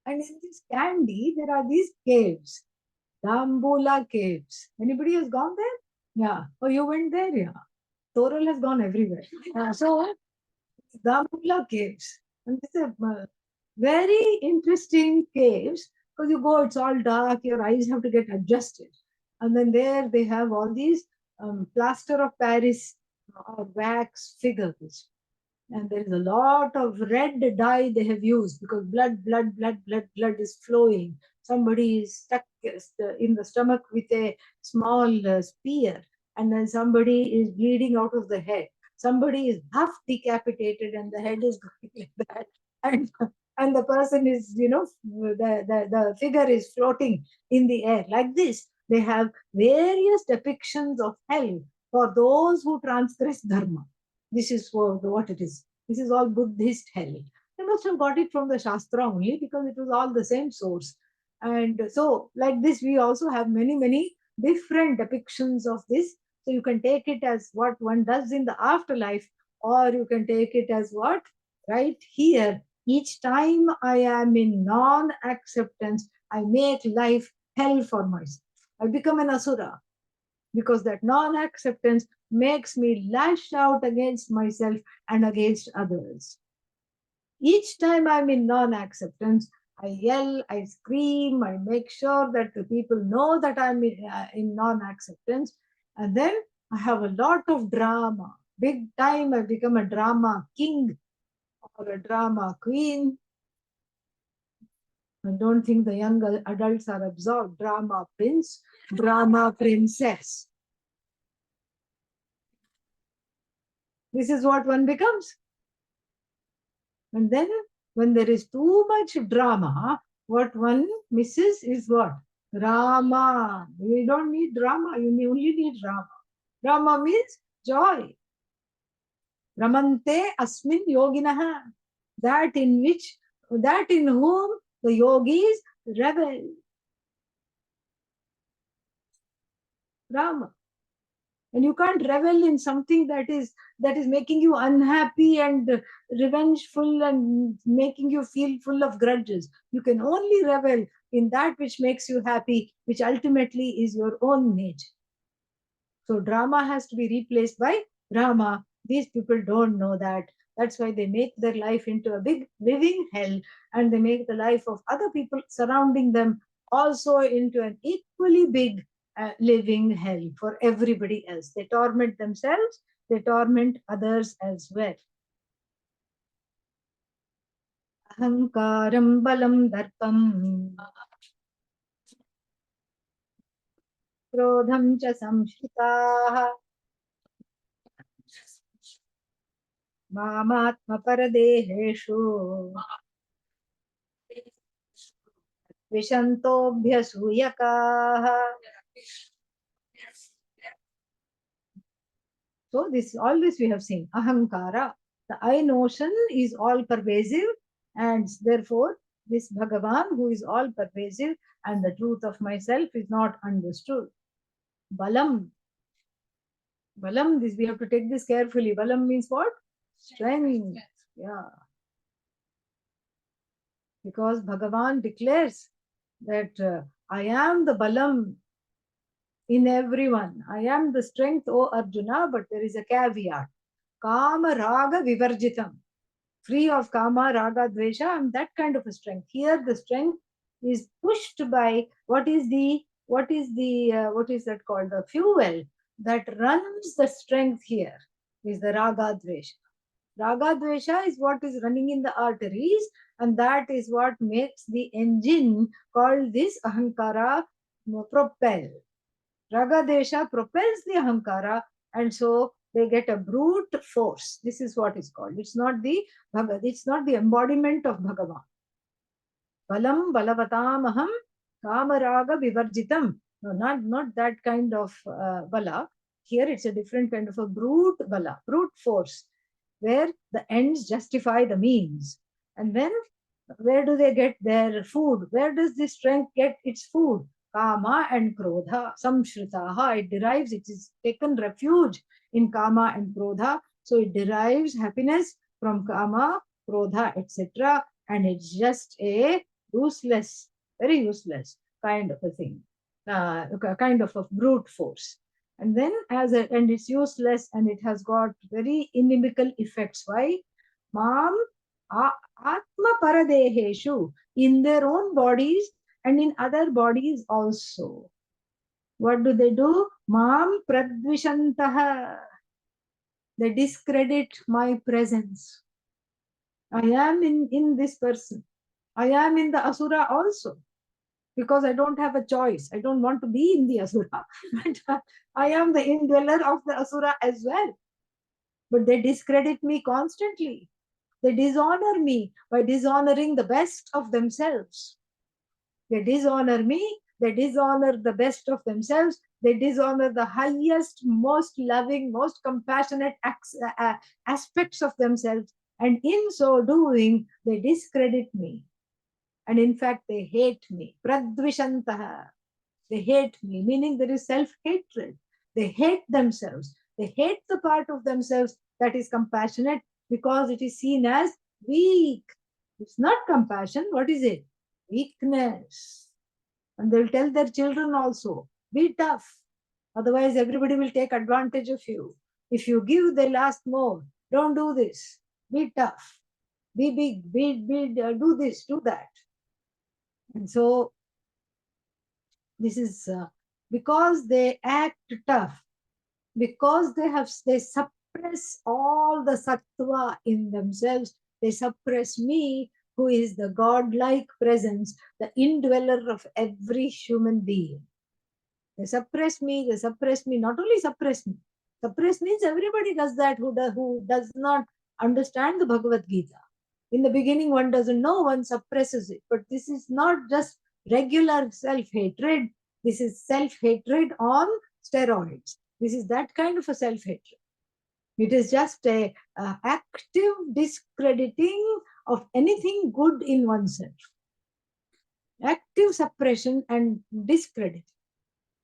and in this Kandy, there are these caves, Dambula caves. Anybody has gone there? Yeah. Oh, you went there? Yeah. Toral has gone everywhere. So, Dambula caves. And this is a very interesting caves because you go, it's all dark, your eyes have to get adjusted. And then there they have all these plaster of Paris or wax figures. And there is a lot of red dye they have used because blood is flowing. Somebody is stuck in the stomach with a small spear, and then somebody is bleeding out of the head. Somebody is half decapitated, and the head is going like that. And the person is, the figure is floating in the air like this. They have various depictions of hell for those who transgress dharma. This is what it is. This is all Buddhist hell. They must have got it from the Shastra only because it was all the same source. And so, like this, we also have many, many different depictions of this. So you can take it as what one does in the afterlife, or you can take it as what right here. Each time I am in non-acceptance, I make life hell for myself. I become an asura because that non-acceptance makes me lash out against myself and against others. Each time I'm in non-acceptance, I yell, I scream, I make sure that the people know that I'm in non-acceptance. And then I have a lot of drama. Big time, I become a drama king or a drama queen. I don't think the young adults are absorbed. Drama prince, drama princess. This is what one becomes. And then when there is too much drama, what one misses is what? Rama. You don't need drama, you only need Rama. Rama means joy. Ramante asmin yoginaha. That in whom the yogis revel. Rama. And you can't revel in something that is making you unhappy and revengeful and making you feel full of grudges. You can only revel in that which makes you happy, which ultimately is your own nature. So drama has to be replaced by Rama, These people don't know that. That's why they make their life into a big living hell, and they make the life of other people surrounding them also into an equally big living hell for everybody else. They torment themselves, they torment others as well. Ahankaram balam darpam क्रोधं च संश्रिताः मामात्मपरदेहेषु विशन्तोऽभ्यसूयकाः. So all this we have seen. Ahankara, the I notion is all pervasive, and therefore this Bhagavan who is all pervasive and the truth of myself is not understood. Balam. Balam, this we have to take this carefully. Balam means what? Strength. Yeah. Because Bhagavan declares that I am the Balam in everyone. I am the strength, O Arjuna, but there is a caveat. Kama Raga Vivarjitam. Free of Kama, Raga, Dvesha, and that kind of a strength. Here the strength is pushed by what is that called? The fuel that runs the strength here is the Raga, Dvesha. Raga, Dvesha is what is running in the arteries, and that is what makes the engine called this Ahankara propel. Raga, Dvesha propels the Ahankara, and so they get a brute force. This is what is called. It's not the embodiment of Bhagavan. Balam balavatamaham kamaraga vivarjitam. No, not that kind of bala. Here it's a different kind of a brute bala, brute force, where the ends justify the means. And then where do they get their food? Where does this strength get its food? Kama and Krodha, samshritaha. It derives, it is taken refuge in Kama and Krodha. So it derives happiness from Kama, Krodha, etc. And it's just a useless, very useless kind of a thing, kind of a brute force. And then and it's useless and it has got very inimical effects. Why? Mam Atma Paradeheshu, in their own bodies and in other bodies also. What do? Mam Pradvishantaha. They discredit my presence. I am in this person. I am in the Asura also. Because I don't have a choice. I don't want to be in the Asura. But I am the indweller of the Asura as well. But they discredit me constantly. They dishonor me by dishonoring the best of themselves. They dishonor me, they dishonor the best of themselves, they dishonor the highest, most loving, most compassionate aspects of themselves. And in so doing, they discredit me. And in fact, they hate me. Pradvishantaha. They hate me, meaning there is self-hatred. They hate themselves. They hate the part of themselves that is compassionate because it is seen as weak. It's not compassion. What is it? Weakness. And they'll tell their children also, be tough. Otherwise, everybody will take advantage of you. If you give, they'll ask more. Don't do this. Be tough. Be big. Do this, do that. And so, this is because they act tough, because they suppress all the sattva in themselves. They suppress me, who is the godlike presence, the indweller of every human being. They suppress me, not only suppress me. Suppress means everybody does that who does not understand the Bhagavad Gita. In the beginning, one doesn't know, one suppresses it. But this is not just regular self-hatred. This is self-hatred on steroids. This is that kind of a self-hatred. It is just a active discrediting of anything good in oneself. Active suppression and discredit.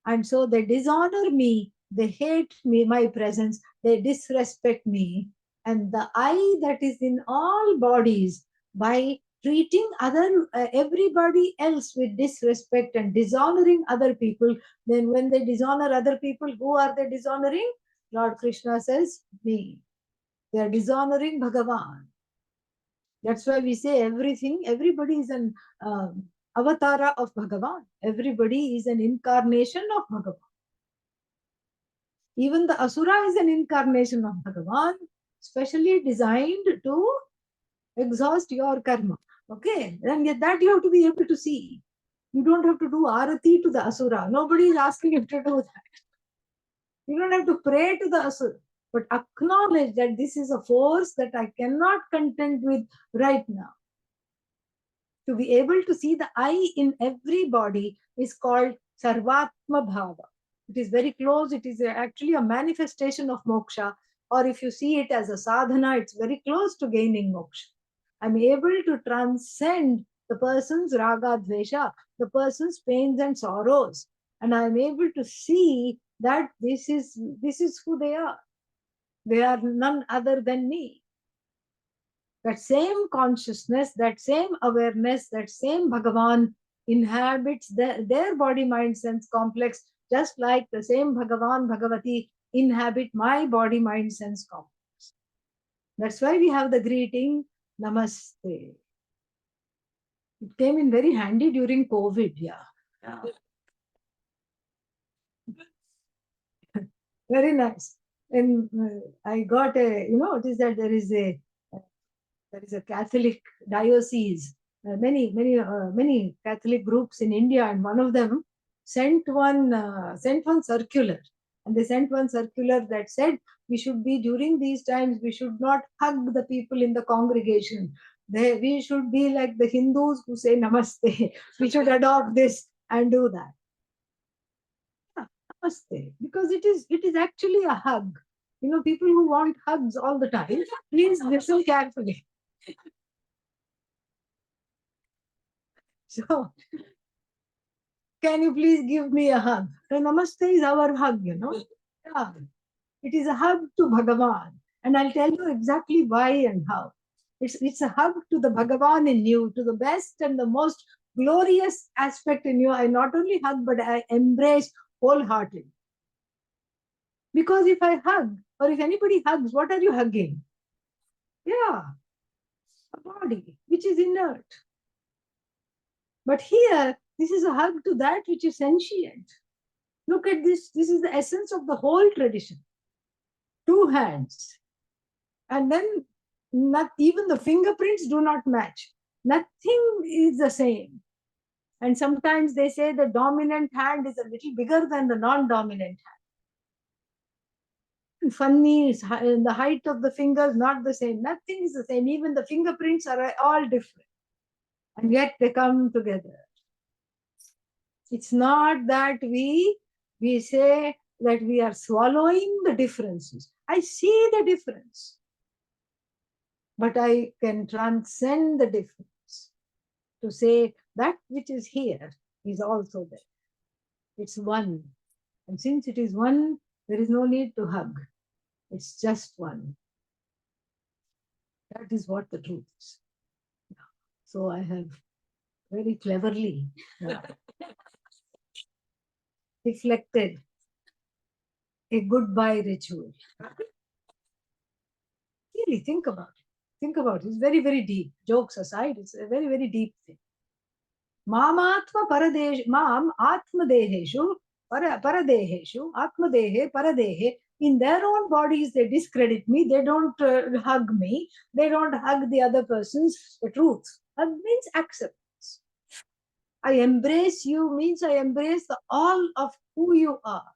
And so they dishonor me, they hate me, my presence, they disrespect me. And the I that is in all bodies, by treating everybody else with disrespect and dishonoring other people, then when they dishonor other people, who are they dishonoring? Lord Krishna says, me. They are dishonoring Bhagavan. That's why we say everybody is an avatara of Bhagavan. Everybody is an incarnation of Bhagavan. Even the Asura is an incarnation of Bhagavan, specially designed to exhaust your karma. Okay, and yet that you have to be able to see. You don't have to do arati to the Asura. Nobody is asking you to do that. You don't have to pray to the Asura, but acknowledge that this is a force that I cannot contend with right now. To be able to see the I in every body is called Sarvatma Bhava. It is very close. It is actually a manifestation of moksha. Or if you see it as a sadhana, it's very close to gaining moksha. I'm able to transcend the person's raga dvesha, the person's pains and sorrows. And I'm able to see that this is who they are. They are none other than me. That same consciousness, that same awareness, that same Bhagavan inhabits their body, mind, sense complex, just like the same Bhagavan, Bhagavati inhabit my body, mind, sense complex. That's why we have the greeting, Namaste. It came in very handy during COVID, yeah. Very nice. And I got it is that there is a Catholic diocese, many Catholic groups in India, and one of them sent one circular, and they sent one circular that said we should be during these times we should not hug the people in the congregation. We should be like the Hindus who say Namaste. We should adopt this and do that. Yeah, Namaste, because it is actually a hug. People who want hugs all the time, please listen carefully. So, can you please give me a hug? So Namaste is our hug. Yeah. It is a hug to Bhagavan. And I'll tell you exactly why and how. It's a hug to the Bhagavan in you, to the best and the most glorious aspect in you. I not only hug, but I embrace wholeheartedly. Because if I hug, or if anybody hugs, what are you hugging? Yeah, a body which is inert. But here, this is a hug to that which is sentient. Look at this. This is the essence of the whole tradition. 2 hands. And then not even the fingerprints do not match. Nothing is the same. And sometimes they say the dominant hand is a little bigger than the non-dominant hand. Funny, the height of the fingers not the same. Nothing is the same. Even the fingerprints are all different. And yet they come together. It's not that we say that we are swallowing the differences. I see the difference, but I can transcend the difference to say that which is here is also there. It's one. And since it is one, there is no need to hug. It's just one. That is what the truth is. So I have very cleverly reflected a goodbye ritual. Really think about it. Think about it. It's very, very deep. Jokes aside, it's a very, very deep thing. Mamatma paradesh, mam atmadeheshu, paradeheshu, atmadehe, paradehe. In their own bodies, they discredit me. They don't hug me. They don't hug the other person's truth. Hug means acceptance. I embrace you means I embrace the all of who you are.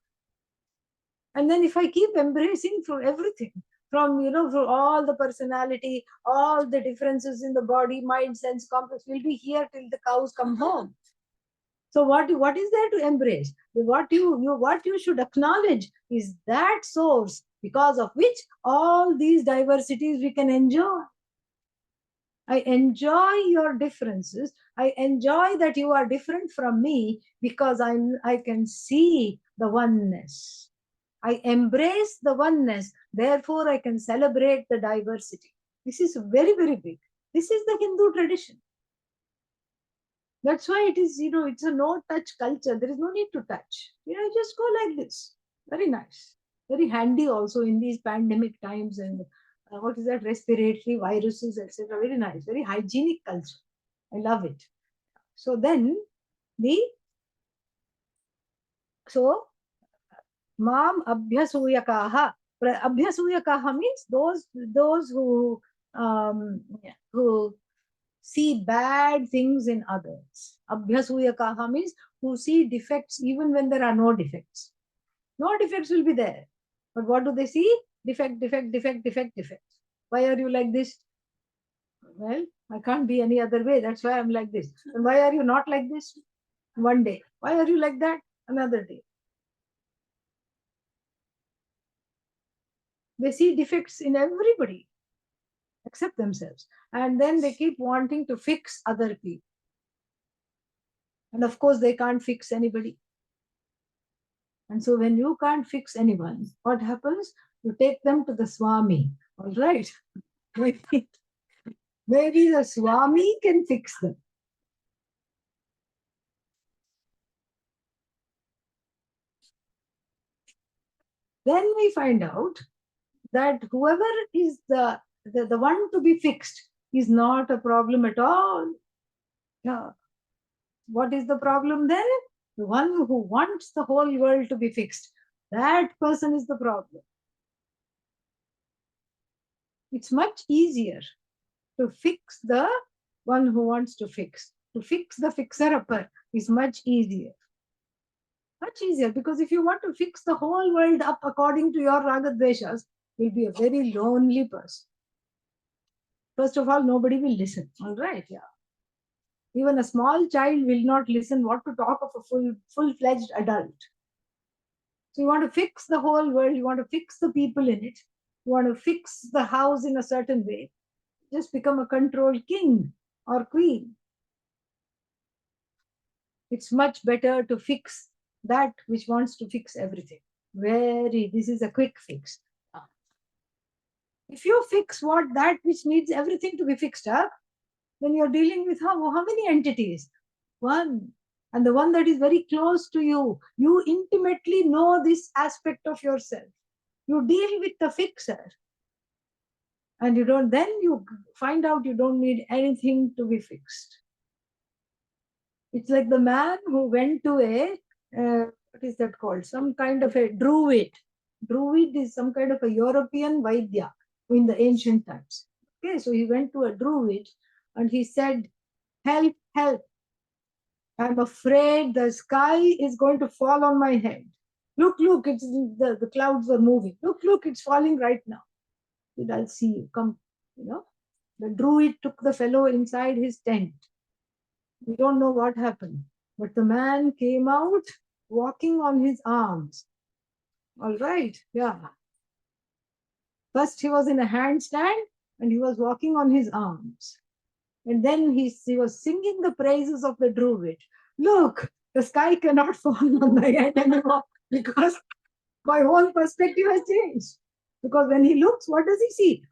And then if I keep embracing through everything, from through all the personality, all the differences in the body, mind, sense, complex, will be here till the cows come home. So what is there to embrace? What you should acknowledge is that source because of which all these diversities we can enjoy. I enjoy your differences. I enjoy that you are different from me because I can see the oneness. I embrace the oneness, therefore I can celebrate the diversity. This is very, very big. This is the Hindu tradition. That's why it is, it's a no-touch culture. There is no need to touch. Just go like this. Very nice. Very handy also in these pandemic times and what is that, respiratory viruses, etc. Very nice, very hygienic culture. I love it. So then the so Mam abhyasuyakaha. Abhyasuyakaha means those who see bad things in others. Abhyasuyakaha means who see defects even when there are no defects. No defects will be there. But what do they see? Defect, defect, defect, defect, defect. Why are you like this? Well, I can't be any other way. That's why I'm like this. And why are you not like this? One day. Why are you like that? Another day. They see defects in everybody except themselves. And then they keep wanting to fix other people. And of course, they can't fix anybody. And so when you can't fix anyone, what happens? You take them to the Swami. All right. Maybe the Swami can fix them. Then we find out that whoever is the one to be fixed is not a problem at all. Yeah. What is the problem then? The one who wants the whole world to be fixed. That person is the problem. It's much easier to fix the one who wants to fix. To fix the fixer-upper is much easier. Much easier, because if you want to fix the whole world up according to your ragadveshas, you'll be a very lonely person. First of all, nobody will listen. All right, yeah. Even a small child will not listen. What to talk of a full-fledged adult? So you want to fix the whole world. You want to fix the people in it. You want to fix the house in a certain way. Just become a control king or queen. It's much better to fix that which wants to fix everything. This is a quick fix. If you fix that which needs everything to be fixed up, then you're dealing with how many entities? One. And the one that is very close to you. You intimately know this aspect of yourself. You deal with the fixer. And then you find out you don't need anything to be fixed. It's like the man who went to what is that called? Some kind of a druid. Druid is some kind of a European Vaidya in the ancient times. Okay, so he went to a druid and he said, help, help. I'm afraid the sky is going to fall on my head. Look, it's the clouds are moving. Look, it's falling right now. I'll see you. Come, The druid took the fellow inside his tent. We don't know what happened, but the man came out walking on his arms. All right, yeah. First he was in a handstand and he was walking on his arms. And then he was singing the praises of the druid. Look, the sky cannot fall on my head anymore because my whole perspective has changed. Because when he looks, what does he see?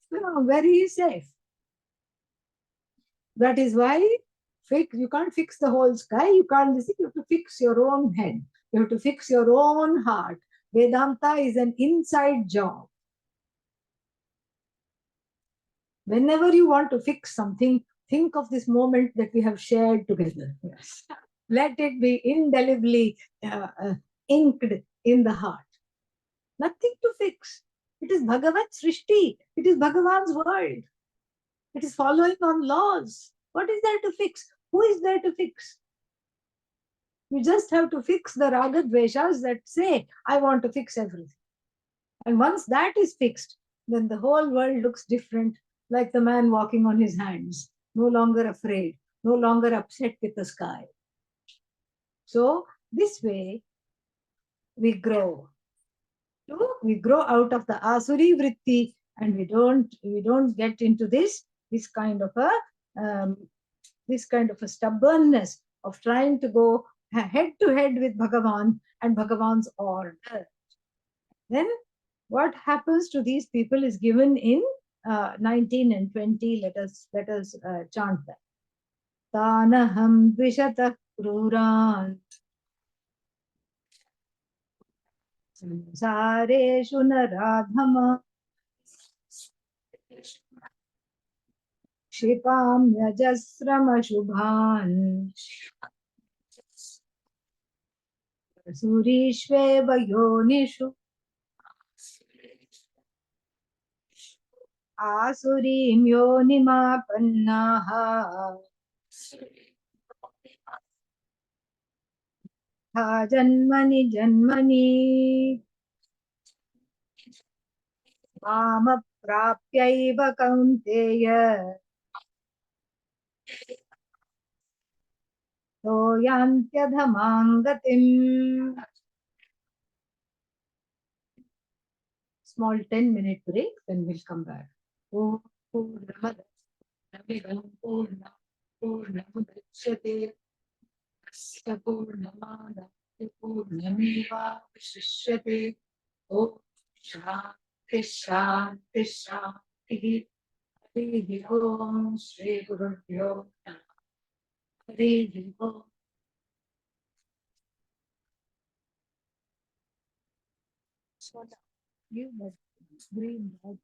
Where he is safe. That is why you can't fix the whole sky. You can't listen. You have to fix your own head. You have to fix your own heart. Vedanta is an inside job. Whenever you want to fix something, think of this moment that we have shared together. Yes. Let it be indelibly inked in the heart. Nothing to fix. It is Bhagavat Srishti. It is Bhagavan's world. It is following on laws. What is there to fix? Who is there to fix? You just have to fix the raga dveshas that say, I want to fix everything. And once that is fixed, then the whole world looks different, like the man walking on his hands, no longer afraid, no longer upset with the sky. So this way, we grow. We grow out of the asuri vritti, and we don't get into this kind of a stubbornness of trying to go head to head with Bhagavan and Bhagavan's order. Then what happens to these people is given in 19 and 20. Let us chant that. Tanaham dvishatah kruran samsareshu naradhama क्षिपाम्यजस्रमशुभान् सुरीष्वेव योनिषु आसुरीं योनिमापन्नाः हा जन्मनि जन्मनि मामप्राप्यैव कौन्तेय तो यान्त्यधमां गतिम्. Small 10-minute break, then we'll come back. Om Purnamada Namidam Purna Purnamudachyate Tasya Purnamada Purnameva Vishishyate. Om Shanti Shanti Shanti. Harihi Om Shri Gurubhyo Namah. Harihi Om. So now, give that green light.